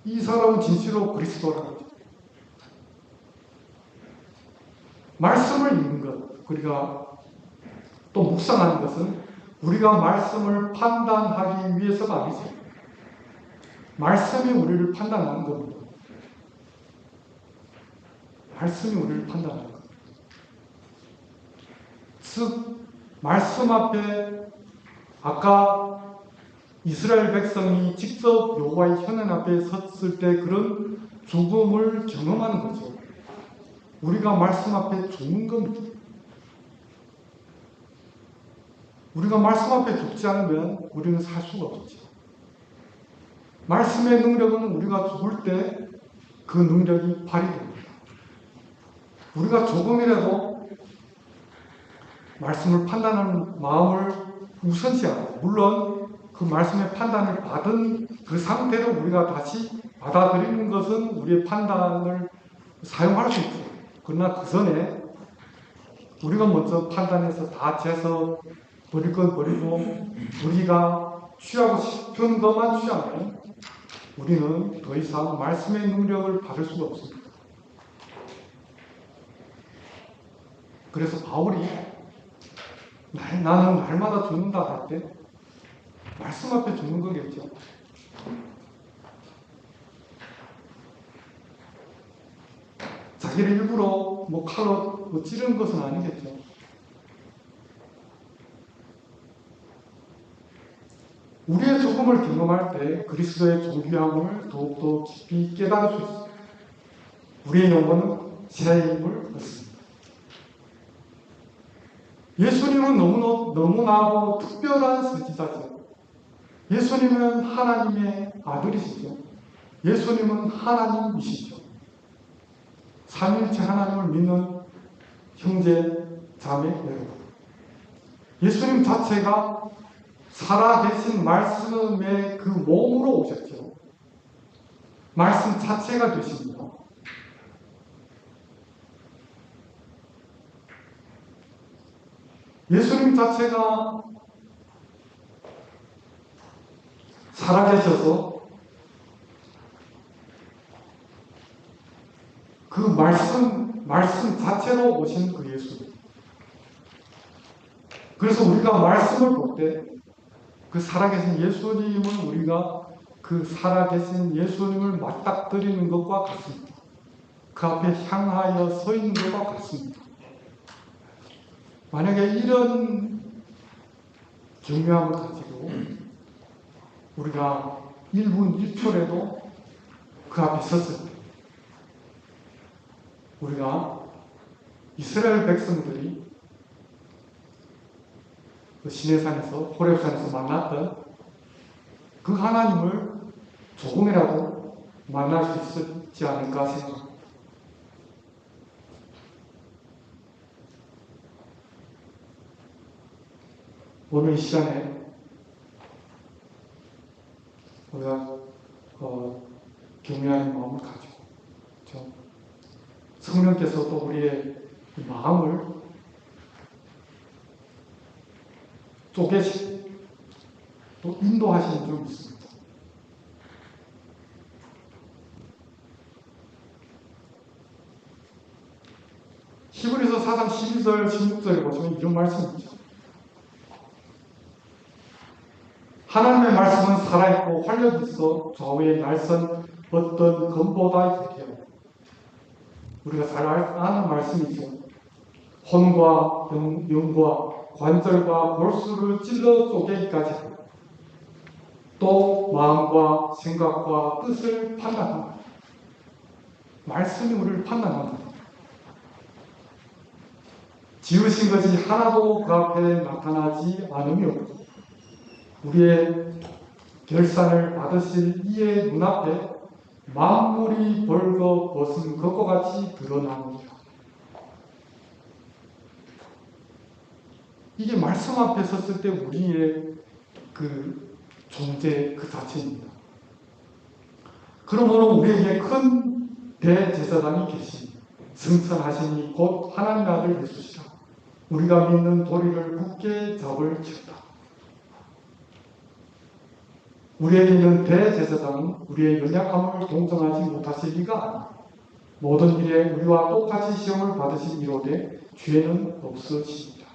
이 사람은 진실로 그리스도라는 거죠. 말씀을 읽는 것, 우리가 또 묵상하는 것은 우리가 말씀을 판단하기 위해서가 아니죠. 말씀이 우리를 판단하는 겁니다. 말씀이 우리를 판단하는 겁니다. 즉, 말씀 앞에 아까 이스라엘 백성이 직접 여호와의 현현 앞에 섰을 때 그런 죽음을 경험하는 거죠. 우리가 말씀 앞에 죽는 겁니다. 우리가 말씀 앞에 죽지 않으면 우리는 살 수가 없죠. 말씀의 능력은 우리가 죽을 때 그 능력이 발휘됩니다. 우리가 조금이라도 말씀을 판단하는 마음을 우선시하고, 물론 그 말씀의 판단을 받은 그 상태로 우리가 다시 받아들이는 것은 우리의 판단을 사용할 수 있죠. 그러나 그 전에 우리가 먼저 판단해서 다 재서 버릴 건 버리고 우리가 취하고 싶은 것만 취하면 우리는 더 이상 말씀의 능력을 받을 수가 없습니다. 그래서 바울이 나는 날마다 죽는다 할 때 말씀 앞에 죽는 거겠죠. 자기를 일부러 칼로 찌르는 것은 아니겠죠. 우리의 죽음을 경험할 때 그리스도의 존귀함을 더욱더 깊이 깨달을 수 있습니다. 우리의 영혼은 새 힘을 얻습니다. 예수님은 너무나도 특별한 선지자죠. 예수님은 하나님의 아들이시죠. 예수님은 하나님이시죠. 삼위일체 하나님을 믿는 형제, 자매 여러분. 예수님 자체가 살아계신 말씀의 그 몸으로 오셨죠. 말씀 자체가 되십니다. 예수님 자체가 살아계셔서 그 말씀 자체로 오신 그 예수님. 그래서 우리가 말씀을 볼 때 그 살아계신 예수님을 우리가 그 살아계신 예수님을 맞닥뜨리는 것과 같습니다. 그 앞에 향하여 서 있는 것과 같습니다. 만약에 이런 경외함을 가지고 우리가 1분 1초라도 그 앞에 섰을 때 우리가 이스라엘 백성들이 그 시내산에서 호렙산에서 만났던 그 하나님을 조금이라도 만날 수 있지 않을까 생각합니다. 오늘 이 시간에 우리가 경외하는 마음을 가지고 성령께서도 우리의 마음을 쪼개시고 또 인도하시는 줄 믿습니다. 히브리서 4장 12절 16절에 보시면 이런 말씀이죠. 하나님의 말씀은 살아있고 활력이 있어 좌우에 날선 어떤 검보다 유리해요. 우리가 잘 아는 말씀이죠. 혼과 영과 관절과 골수를 찔러 쪼개기까지 하고 또 마음과 생각과 뜻을 판단합니다. 말씀이 우리를 판단합니다. 지으신 것이 하나도 그 앞에 나타나지 않으며 우리의 결산을 받으실 이의 눈앞에 만물이 벌거벗은 것과 같이 드러나느니라. 이게 말씀 앞에 섰을 때 우리의 그 존재 그 자체입니다. 그러므로 우리에게 큰 대제사장이 계시니 승천하시니 곧 하나님의 아들 예수시라. 우리가 믿는 도리를 굳게 잡을 지어다. 우리에게 있는 대제사장은 우리의 연약함을 동정하지 못하실 리가 아니다. 모든 일에 우리와 똑같이 시험을 받으신 이로되 죄는 없으십니다.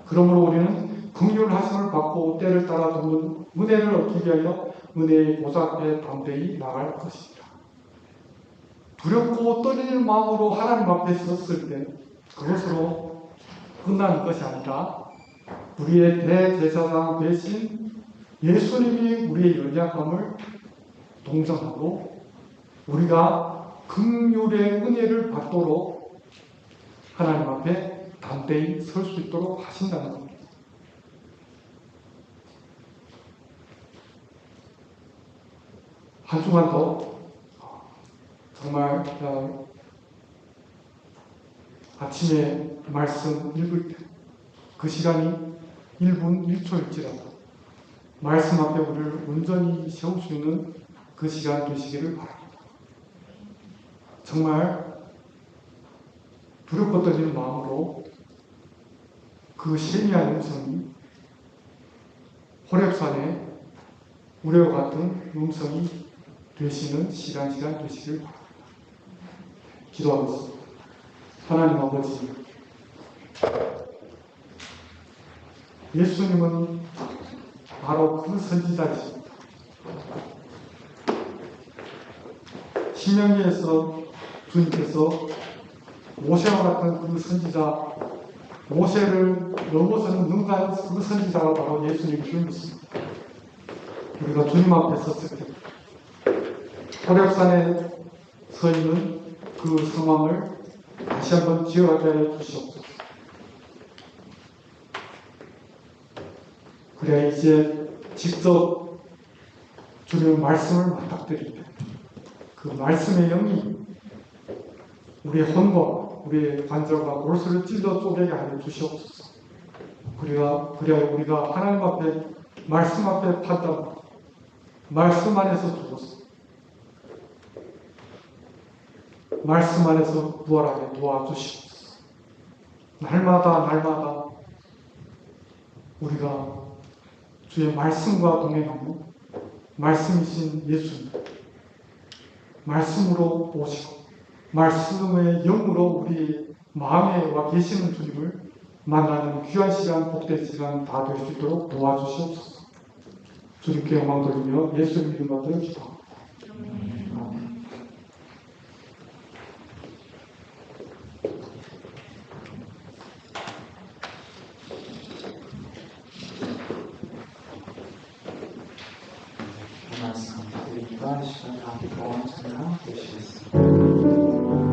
그러므로 우리는 긍휼하심을 받고 때를 따라 도는 은혜를 얻기 위하여 은혜의 보좌 앞에 담대히 나갈 것입니다. 두렵고 떨리는 마음으로 하나님 앞에 섰을 때 그것으로 끝나는 것이 아니라 우리의 대제사장 대신 예수님이 우리의 연약함을 동정하고 우리가 긍휼의 은혜를 받도록 하나님 앞에 담대히 설 수 있도록 하신다는 겁니다. 한 주간도 정말 아침에 말씀 읽을 때 그 시간이 1분 1초일지라도 말씀 앞에 우리를 온전히 세울 수 있는 그 시간 되시기를 바랍니다. 정말 두렵고 떨리는 마음으로 그 세미한 음성이 호렙산에 우레와 같은 음성이 되시는 시간 되시길 바랍니다. 기도하겠습니다. 하나님 아버지, 예수님은 바로 그 선지자이십니다. 신명기에서 주님께서 모세와 같은 그 선지자, 모세를 넘어서는 능가한 그 선지자가 바로 예수님인 줄 믿습니다. 우리가 주님 앞에 섰을 때 호렙산에 서 있는 그 상황을 다시 한번 기억하게 하여 주시옵소서. 그래야 이제 직접 주님의 말씀을 맞닥뜨릴 때 그 말씀의 영이 우리의 혼과 우리의 관절과 골수를 찔러 쪼개게 하여 주시옵소서. 그래야 우리가 하나님 앞에 말씀 앞에 판단, 말씀 안에서 두고서 말씀 안에서 부활하게 도와주시옵소서. 날마다 우리가 주의 말씀과 동행하며 말씀이신 예수님, 말씀으로 오시고 말씀의 영으로 우리 마음에 와 계시는 주님을 만나는 귀한 시간, 복된 시간 다 될 수 있도록 도와주시옵소서. 주님께 영광 돌리며 예수님 이름으로 기도합니다. 아멘.
말씀 감사드립니다. 이 시간 함께 동안 찬양 되시겠습니다.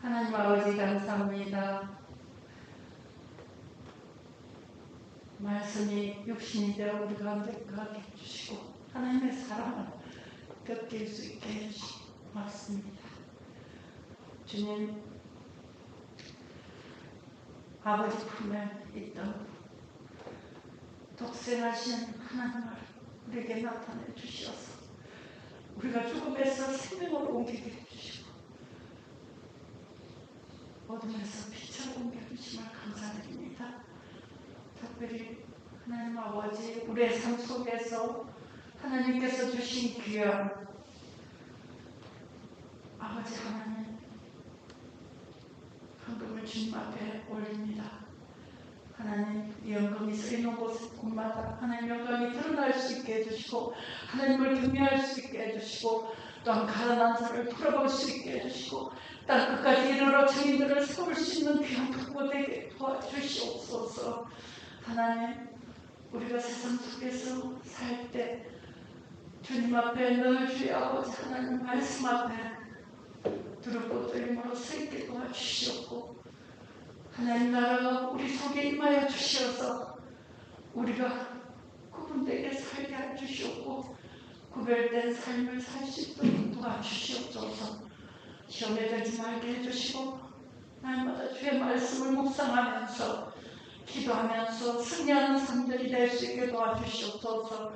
하나님 아버지 감사합니다. 말씀이 육신이 되어 우리 가운데 거하게 해주시고 하나님의 사랑을 느낄 수 있게 해주시고 고맙습니다. 주님, 아버지 품에 있던 독생하신 하나님을 우리에게 나타내 주셔서 우리가 죽음에서 생명으로 옮기게 해주시고 어둠에서 빛을 옮겨주심을 감사드립니다. 특별히 하나님 아버지, 우리의 삶 속에서 하나님께서 주신 귀한 아버지 하나님, 헌금을 주님 앞에 올립니다. 하나님, 영광이 쓰이는 곳마다 하나님 영광이 드러날 수 있게 해주시고 하나님을 경외할 수 있게 해주시고 또한 가난한 자를 돌아볼 수 있게 해주시고 땅 끝까지 이르러 증인들을 세울 수 있는 귀한 도구가 되게 도와주시옵소서. 하나님, 우리가 세상 속에서 살 때 주님 앞에 늘 주의 아버지 하나님 말씀 앞에 두렵고 떨림으로 서 있게 도와주시옵고 하나님 나라가 우리 속에 임하여 주시어서 우리가 그분들에게 살게 해주시옵고 구별된 삶을 살 수 있도록 도와주시옵소서. 시험에 들지 말게 해주시고 날마다 주의 말씀을 묵상하면서 기도하면서 승리하는 삶들이 될 수 있게 도와주시옵소서.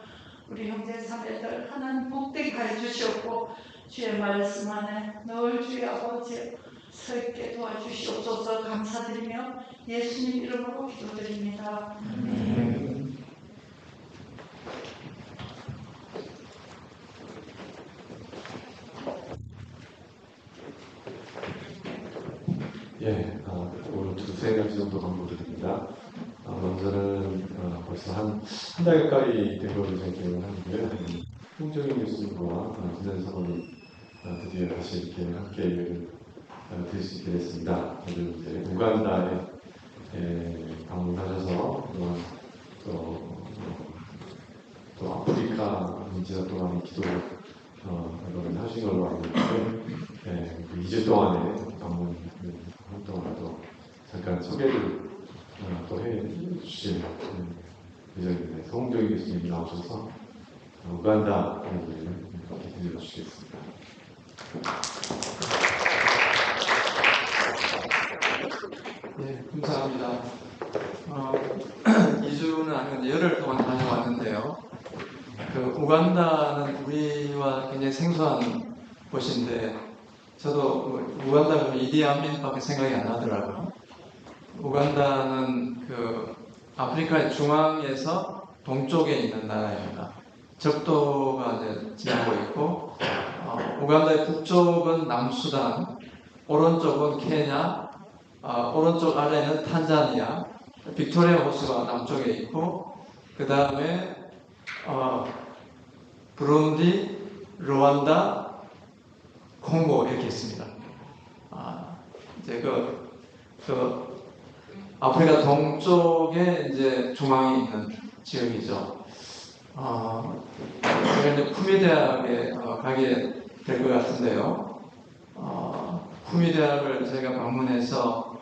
우리 형제 자매들 하나님 복되게 해주시옵고 주의 말씀 안에 늘 주의 아버지 서 있게 도와주시옵소서. 감사드리며 예수님 이름으로 기도드립니다. 아멘.
오늘 두세 가지 정도 광고드립니다. 먼저는 벌써 한 달 가까이 된 걸로 제가 기억을 하는데요. 홍정인 교수님과 지난 서론을 드디어 다시 이렇게 함께 예배를 드릴 수 있게 됐습니다. 오늘 이제 우간다에 방문하셔서 또 아프리카 문제와 또 많은 기도를 하신 걸로 알고 있는데 2주 동안의 방문 활동을 잠깐 소개를 또 해주실 예정입니다. 송정희 교수님이 나오셔서 우간다 얘기를 들려주시겠습니다.
네, 감사합니다. 2주는 아니고 열흘 동안 다녀왔는데요. 우간다는 우리와 생소한 곳인데 저도 우간다 그러면 이디아민밖에 생각이 안 나더라고요. 우간다는 그 아프리카의 중앙에서 동쪽에 있는 나라입니다. 적도가 이제 지나고 있고 우간다의 북쪽은 남수단, 오른쪽은 케냐, 오른쪽 아래는 탄자니아, 빅토리아 호수가 남쪽에 있고 그 다음에 부룬디, 루안다, 콩고 이렇게 있습니다. 이제 그 아프리카 동쪽에 이제 중앙에 있는 지역이죠. 제가 이제 쿠미 대학에 가게 될 것 같은데요. 쿠미 대학을 제가 방문해서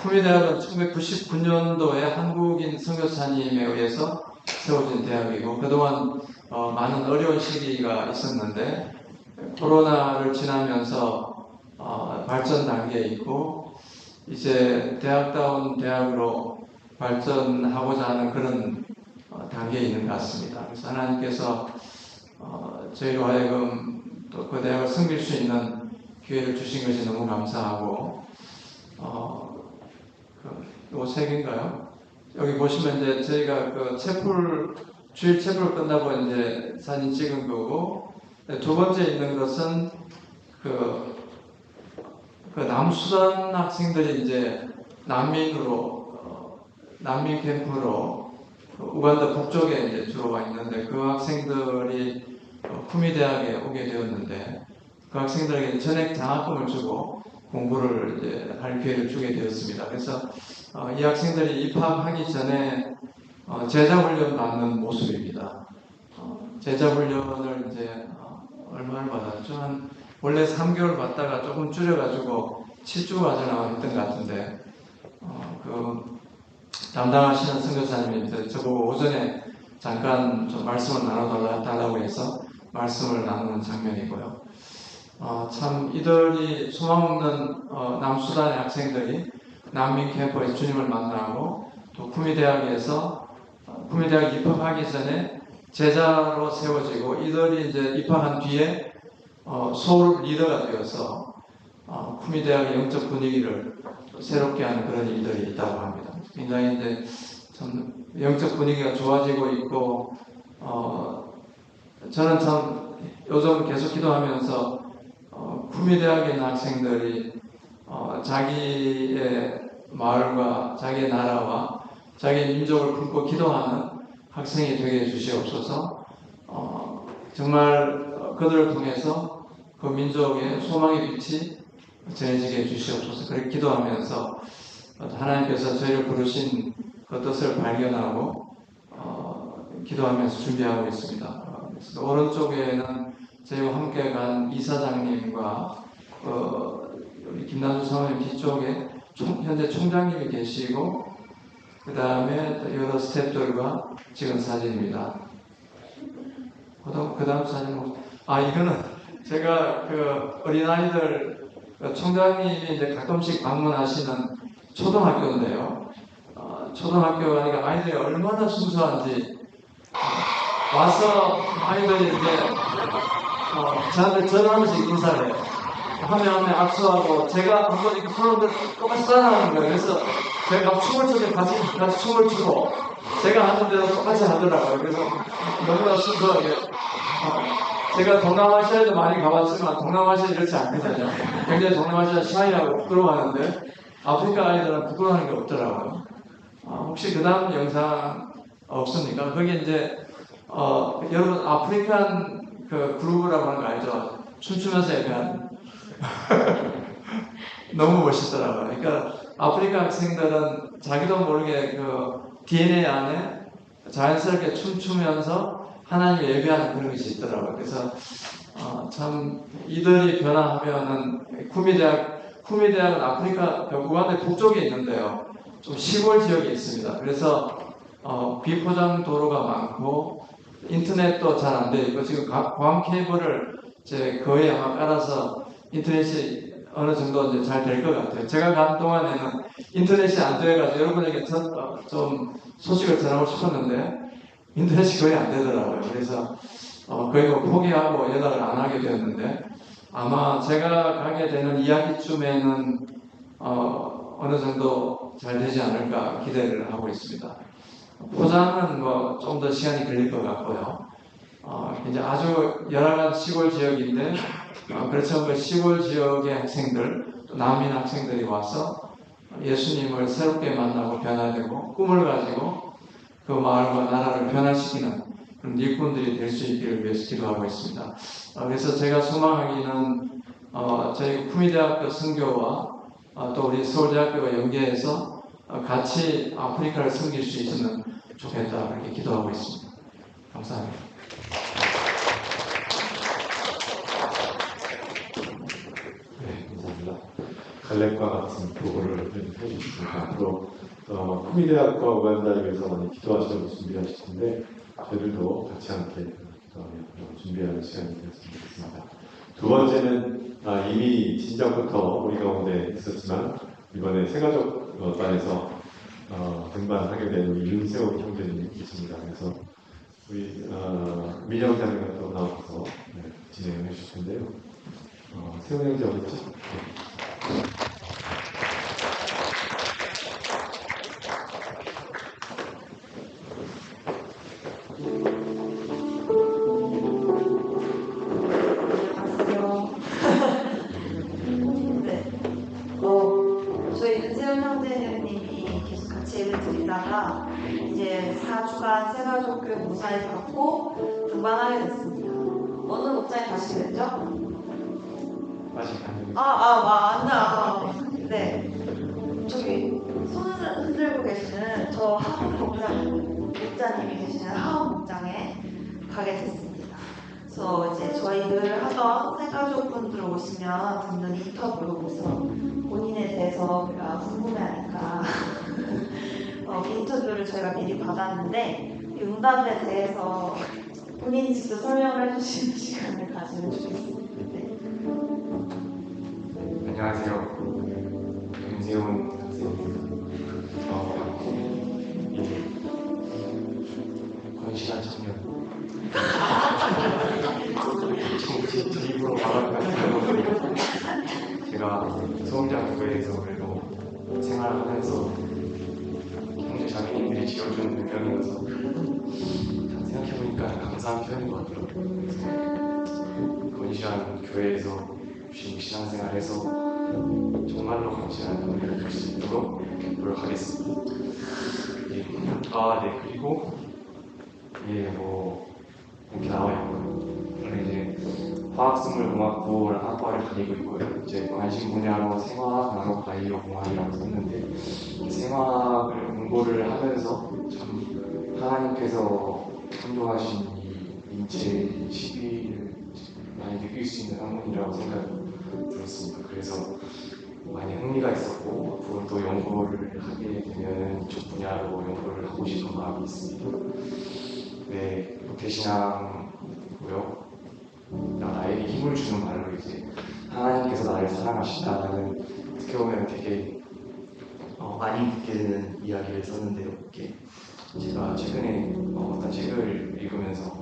쿠미 대학은 1999년도에 한국인 선교사님에 의해서 세워진 대학이고 그동안 많은 어려운 시기가 있었는데 코로나를 지나면서 발전 단계에 있고 이제 대학다운 대학으로 발전하고자 하는 그런 단계에 있는 것 같습니다. 그래서 하나님께서 저희로 하여금 또 그 대학을 섬길 수 있는 기회를 주신 것이 너무 감사하고 요 책인가요? 여기 보시면 이제 저희가 그 주일 채플 끝나고 이제 사진 찍은 거고 두 번째 있는 것은 그 남수단 학생들이 이제 난민 캠프로 우간다 북쪽에 이제 주로 와 있는데 그 학생들이 쿠미 대학에 오게 되었는데 그 학생들에게 전액 장학금을 주고 공부를 이제 할 기회를 주게 되었습니다. 그래서 이 학생들이 입학하기 전에 제자훈련 받는 모습입니다. 제자훈련을 이제 얼마를 받았죠? 원래 3개월 받다가 조금 줄여가지고 7주 과정을 했던 것 같은데 그 담당하시는 선교사님이 이제 저보고 오전에 잠깐 좀 말씀을 나눠달라고 해서 말씀을 나누는 장면이고요. 참 이들이 소망 없는 남수단의 학생들이 난민 캠프에서 주님을 만나고 또 쿠미 대학에서 쿠미 대학 입학하기 전에 제자로 세워지고 이들이 이제 입학한 뒤에 소울 리더가 되어서 쿠미 대학의 영적 분위기를 새롭게 하는 그런 일들이 있다고 합니다. 굉장히 이제 참 영적 분위기가 좋아지고 있고 저는 참 요즘 계속 기도하면서 쿠미 대학에 있는 학생들이 자기의 마을과 자기의 나라와 자기의 민족을 품고 기도하는 학생이 되게 해주시옵소서. 정말 그들을 통해서 그 민족의 소망의 빛이 전해지게 해주시옵소서. 그렇게 기도하면서 하나님께서 저희를 부르신 그 뜻을 발견하고 기도하면서 준비하고 있습니다. 오른쪽에는 저희와 함께 간 이사장님과 우리 김남주 사모님 뒤쪽에 현재 총장님이 계시고 그 다음에 여러 스태프들과 찍은 사진입니다. 그 다음 사진은 이거는 제가 그 어린아이들 총장님이 이제 가끔씩 방문하시는 초등학교인데요. 초등학교 가니까 아이들이 얼마나 순수한지 와서 아이들이 이제 저한테 전화하면서 인사를 해요. 하면 악수하고 제가 한번 이렇게 손을 똑같이 따라하는 거예요. 그래서 제가 춤을 추게 같이 춤을 추고 제가 하는 대로 똑같이 하더라고요. 그래서 너무나 순수하게 제가 동남아시아에도 많이 가봤지만 동남아시아 이렇지 않거든요. 굉장히 동남아시아 샤이하고 부끄러워하는데 아프리카 아이들은 부끄러워하는 게 없더라고요. 혹시 그 다음 영상 없습니까? 거기 이제 여러분 아프리칸 그 그루브라고 하는 거 알죠? 춤추면서 약간 너무 멋있더라고요. 그러니까 아프리카 학생들은 자기도 모르게 그 DNA 안에 자연스럽게 춤추면서 하나님을 예배하는 그런 것이 있더라고요. 그래서 참 이들이 변화하면은 쿠미 대학은 아프리카 우간다 북쪽에 있는데요. 좀 시골 지역에 있습니다. 그래서 비포장 도로가 많고 인터넷도 잘 안 돼 있고 지금 광 케이블을 이제 거의 아마 깔아서 인터넷이 어느 정도 이제 잘 될 것 같아요. 제가 간 동안에는 인터넷이 안 돼가지고 여러분에게 좀 소식을 전하고 싶었는데 인터넷이 거의 안 되더라고요. 그래서 거의 포기하고 연락을 안 하게 되었는데 아마 제가 가게 되는 이야기쯤에는 어느 정도 잘 되지 않을까 기대를 하고 있습니다. 포장은 뭐 좀 더 시간이 걸릴 것 같고요. 이제 아주 열악한 시골 지역인데 그렇죠. 그 시골 지역의 학생들, 또 난민 학생들이 와서 예수님을 새롭게 만나고 변화되고 꿈을 가지고 그 마을과 나라를 변화시키는 그런 일꾼들이 될 수 있기를 위해서 기도하고 있습니다. 그래서 제가 소망하기는 저희 구미대학교 선교와 또 우리 서울대학교가 연계해서 같이 아프리카를 섬길 수 있으면 좋겠다 그렇게 기도하고 있습니다. 감사합니다.
네, 감사합니다. 갈렙과 같은 보고를 해주시니까 앞으로 구미대학과 우간다를 위해서 많이 기도하시려고 준비하실 텐데 저희들도 같이 함께 기도하며 준비하는 시간이 되었으면 좋겠습니다. 두 번째는 이미 진작부터 우리 가운데 있었지만 이번에 새가족단에서 등반하게 된 우리 윤세호 형제님이 계십니다. 그래서 우리 민영 자매가 또 나와서 진행을 해주실 텐데요. 세호 형제 어딨죠? 네.
저희 윤세훈 형제님이 계속 같이 예배 드리다가 이제 4주간 새가족교회 모사를 받고 등반하게 됐습니다. 어느 목장에 가시게 됐죠?
아직 안 되고
맞나? 네. 저기 손을 흔들고 계시는 저 하원 목자님이 계시는 하원 목장에 가게 됐습니다. 그래서 이제 저희 늘 하던 새가족분들 오시면 듣는 인터뷰로서 본인에 대해서 우리가 궁금해하니까 인터뷰를 저희가 미리 받았는데 이 응답에 대해서 본인이 직접 설명을 해주시는 시간을 가지면 좋겠습니다. 네.
안녕하세요. 윤세훈 학생입니다. 건실한 청년. 입으로 말하는 제가 서울대학교에서 그래도 생활하면서 형제 자매님들이 지어주는 능력이어서 생각해보니까 감사한 편인 것 같더라고요. 그래서 건실한 교회에서 열심히 신앙생활해서 정말로 건실한 교회를 될 수 있도록 노력하겠습니다. 네, 그리고 이렇게 나와 있고요. 저는 이제 화학생물공학부라는 학과를 다니고 있고요. 이제 관심 분야로 생화학, 나노, 바이오 공학이라고 썼는데 생화학을 공부를 하면서 참 하나님께서 창조하신 이 인체의 시비를 많이 느낄 수 있는 학문이라고 생각이 들었습니다. 그래서 많이 흥미가 있었고 앞으로 또 연구를 하게 되면 이쪽 분야로 연구를 하고 싶은 마음이 있습니다. 네, 모태신앙이고요. 나에게 힘을 주는 말로 이제 하나님께서 나를 사랑하신다는 어떻게 보면 되게 많이 듣게 되는 이야기를 썼는데요. 이렇게 제가 최근에 어떤 책을 읽으면서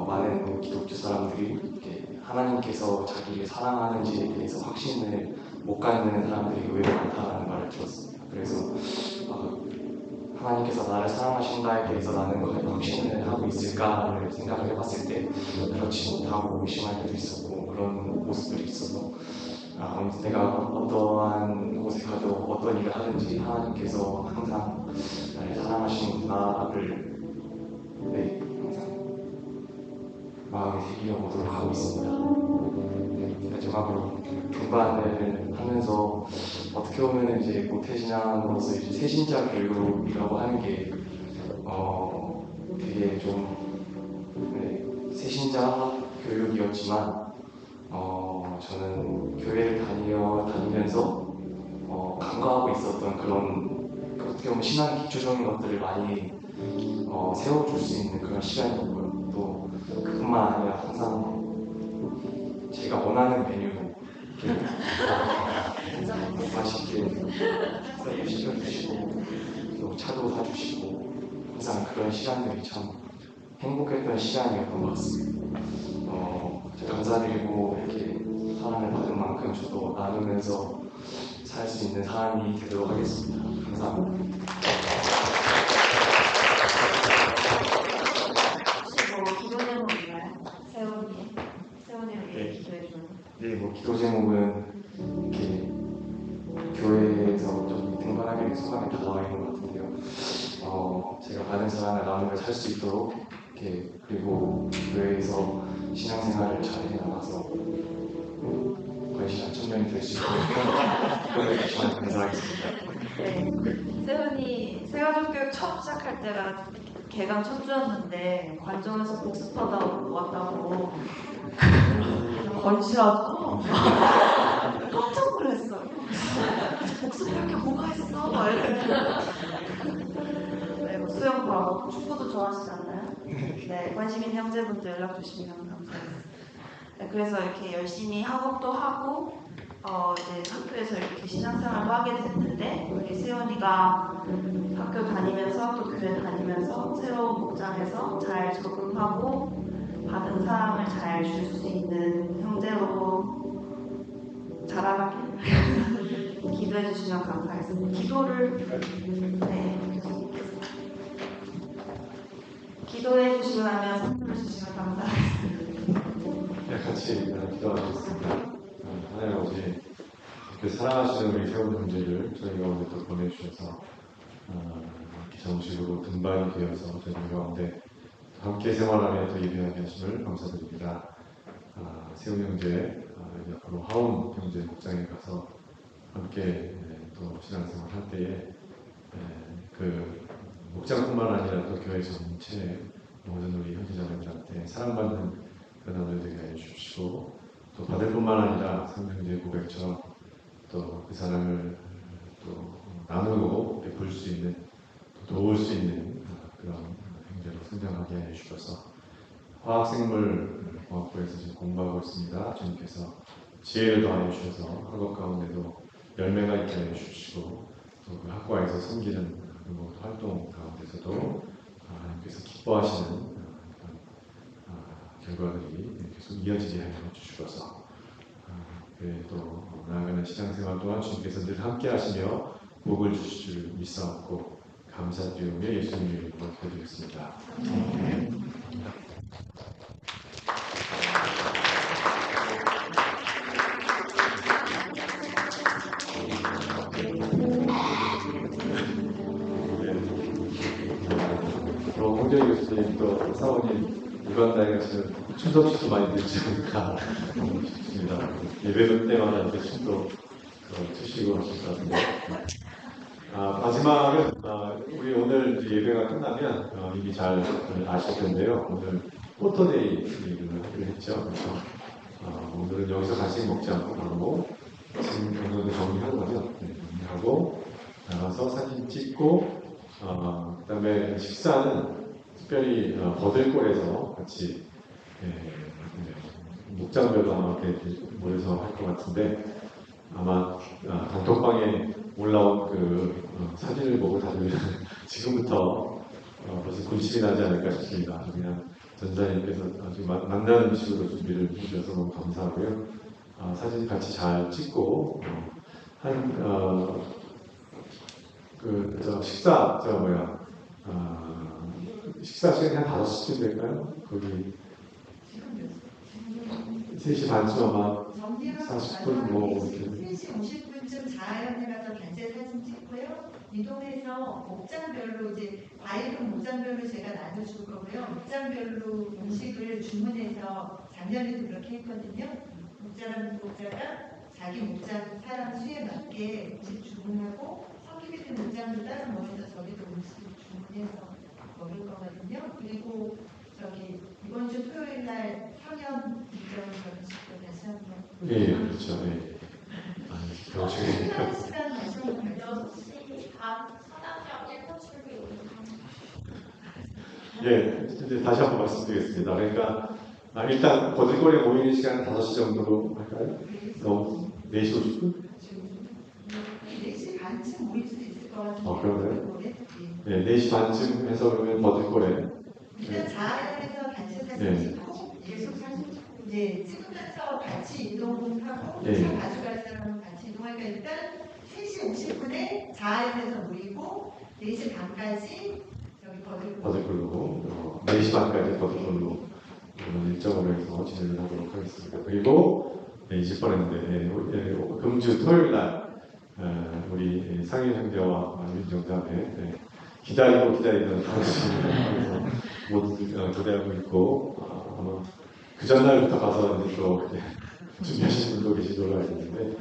많은 기독교 사람들이 이렇게 하나님께서 자기를 사랑하는지에 대해서 확신을 못 갖는 사람들이 의외로 많다는 말을 들었습니다. 그래서 하나님께서 나를 사랑하신다에 대해서 나는 과연 확신을 하고 있을까를 생각을 해봤을 때 그렇지 못하고 의심할 때도 있었고 그런 모습들이 있어서 내가 어떠한 곳에 가도 어떤 일을 하든지 하나님께서 항상 나를 사랑하시는구나를 항상 마음에 새기려고 노력하고 있습니다. 마지막으로 등반을 하면서 어떻게 보면 이제 모태신앙으로서 이제 새신자 교육이라고 하는 게 되게 좀 새신자 교육이었지만 저는 교회를 다니면서 간과하고 있었던 그런 어떻게 보면 신앙 기초적인 것들을 많이 세워줄 수 있는 그런 시간이었고요. 또 그뿐만 아니라 항상 제가 원하는 메뉴로 맛있게 시켜주시고 또 차도 사주시고 항상 그런 시간들이 참 행복했던 시간이었던 것 같습니다. 제가 감사드리고 이렇게 사랑을 받은 만큼 저도 나누면서 살 수 있는 사람이 되도록 하겠습니다. 감사합니다.
혹시 뭐 기도 제목 있나요? 세훈이
네.
기도해 주는.
네, 뭐 기도 제목은 이렇게 교회에서 좀 등반하게 소감이 다 나와 있는 것 같은데요. 제가 받은 사랑을 나누며 살 수 있도록 이렇게 그리고 교회에서 신앙생활을 잘 해나가서 거의 청년이 될 수 있도록 정말 감사하겠습니다.
네. 세훈이 새가족교육 처음 시작할 때가 개강 첫 주였는데 관정에서 복습하다 왔다고 건실하죠? 깜짝 놀랐어요. 복습 이렇게 뭐가 있어? 막 이러면서. 네, 뭐 수영 좋아하고 축구도 좋아하시지 않나요? 네, 관심 있는 형제분들 연락 주시면 감사하겠습니다. 네, 그래서 이렇게 열심히 학업도 하고 이제 학교에서 이렇게 신앙생활도 하게 됐는데 우리 세훈이가 학교 다니면서 또 교회 다니면서 새로운 목장에서 잘 적응하고 받은 사랑을 잘 줄 수 있는 형제로 자라가길 기도해 주시면 감사하겠습니다. 기도를 계속 기도해 주시고 나면 선물을 주시면 감사하겠습니다.
네, 같이 기도하겠습니다. 하나님 아버지, 그 사랑하시는 우리 세훈 형제를 저희 가운데 또 보내주셔서 이렇게 정식으로 등반이 되어서 저희 가운데 함께 생활하며 또 예배하게 하심을 감사드립니다. 세훈 형제, 이제 앞으로 하운 형제 목장에 가서 함께 또 신앙생활 할 때에 그 목장뿐만 아니라 또 교회 전체 모든 우리 형제자매들한테 사랑받는 그런 하늘 되게 해 주시고 또 받을 뿐만 아니라 성령님의 고백처럼 또 그 사랑을 또 나누고 볼 수 있는 또 도울 수 있는 그런 형제로 성장하게 해 주셔서 화학생물공학부에서 지금 공부하고 있습니다. 주님께서 지혜를 더하여 주셔서 학업 가운데도 열매가 있게 해 주시고 또 그 학과에서 섬기는 그 활동 가운데서도 하나님께서 기뻐하시는 결과들이 계속 이어지게 하여 주시고서 또 나아가는 신앙생활 또한 주님께서 늘 함께 하시며 복을 주실 줄 믿사옵고 감사드리며 예수님 이름으로 기도드리겠습니다. 홍정희 교수님 또 사원님 유관다에 가시면 춤도 많이 들지 않을까 싶습니다. 예배 때마다 이렇게 춤도 추시고 하실 것 같은데 마지막은 우리 오늘 예배가 끝나면 이미 잘 아실 텐데요. 오늘 포토데이를 하기로 했죠. 그래서 오늘은 여기서 간식 먹지 않고 바로 지금 오늘도 정리하는 거죠. 정리하고 나가서 사진 찍고 그다음에 식사는 특별히 버들골에서 같이 목장별로 아마 이렇게 모여서 할 것 같은데 아마 단톡방에 올라온 그 사진을 보고 다들 지금부터 벌써 군침이 나지 않을까 싶습니다. 그냥 전사님께서 아주 만난 음식으로 준비를 해주셔서 너무 감사하고요. 사진 같이 잘 찍고 식사 시간이 한 5시쯤 될까요? 거기 3시 반쯤 아마 40분 뭐
3시 50분쯤 자연에 가서 단체 사진 찍고요. 이동해서 목장별로 이제 과일은 목장별로 제가 나눠줄 거고요. 목장별로 음식을 주문해서 작년에도 그렇게 했거든요. 목자가 자기 목장 사람 수에 맞게 음식 주문하고 성기비된 목장도 따로 모여서 저기도 음식 주문해서 먹을 거거든요. 그리고 이번 주 토요일 날 상현 이전 결혼식도 다시 한번.
예, 그렇죠. 예.
시간 다시 한번
6시 반 서당역 1번 출구
예, 이제 다시 한번 말씀드리겠습니다. 그러니까 일단 거들거리에 모이는 시간은 5시 정도로 할까요? 너무 4시 50분?
4시 반쯤 모일 수 있을 것 같은데.
그러네요. 네, 4시 반쯤 해서 그러면 버들골에
일단 자아연에서 단체 사진
네.
찍고 계속 사진 이제 찍으면서 같이 이동하고
네.
차 가져갈 사람은 같이 이동하니까 일단 3시 50분에 자아연에서 모이고 4시 반까지 여기
버들굴로 4시 반까지 버들굴로 일정으로 해서 진행을 하도록 하겠습니다. 그리고 20번인데 금주 토요일 날 우리 상일 형제와 민정답에 기다리던 당신을 모두 기대하고 있고 아마 그 전날부터 가서 이제 또 준비하시는 분도 계신 걸로 알고 있는데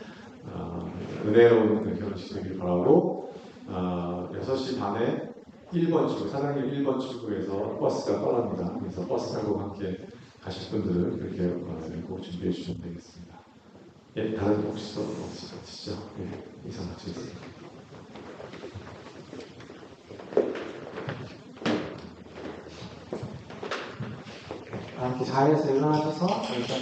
은혜로운 결혼식 되길 바라고 6시 반에 1번 출구, 사랑역 1번 출구에서 버스가 떠납니다. 그래서 버스 타고 함께 가실 분들은 그렇게 꼭 준비해 주시면 되겠습니다. 예, 다른 혹시 또 없으시죠? 예, 이상 마치겠습니다.
함께 자리에서 일어나셔서 일단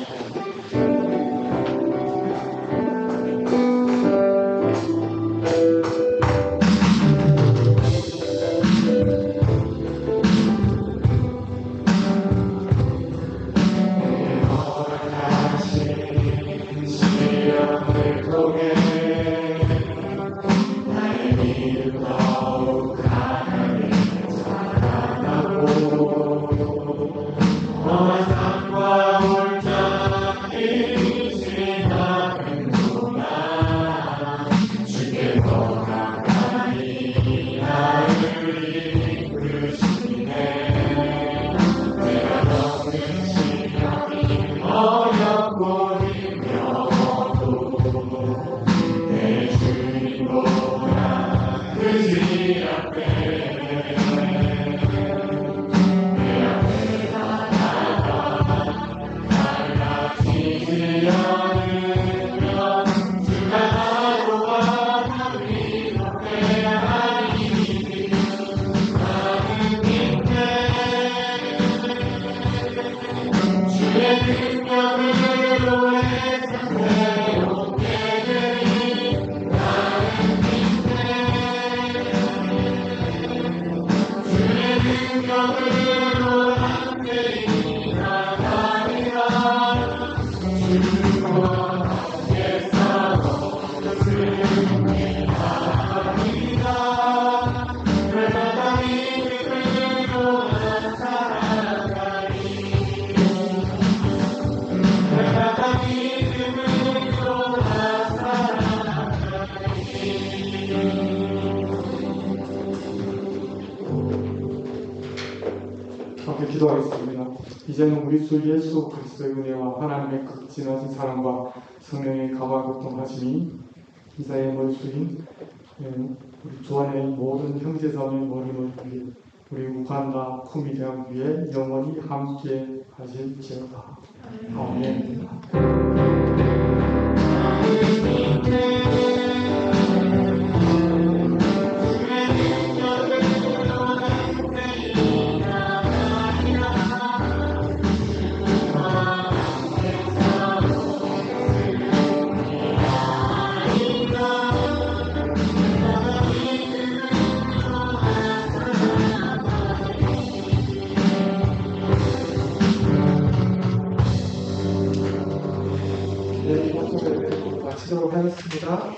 기도하겠습니다. 이제는 우리 주 예수 그리스도의 은혜와 하나님의 극진하신 사랑과 성령의 감화교통하심이 이사의 머리수인 우리 주안의 모든 형제자매 머리를 위해 우리 우간다 쿠미대학 위에 영원히 함께 하실지어다. 아멘. 네, 이번 수업을 마치도록 하겠습니다.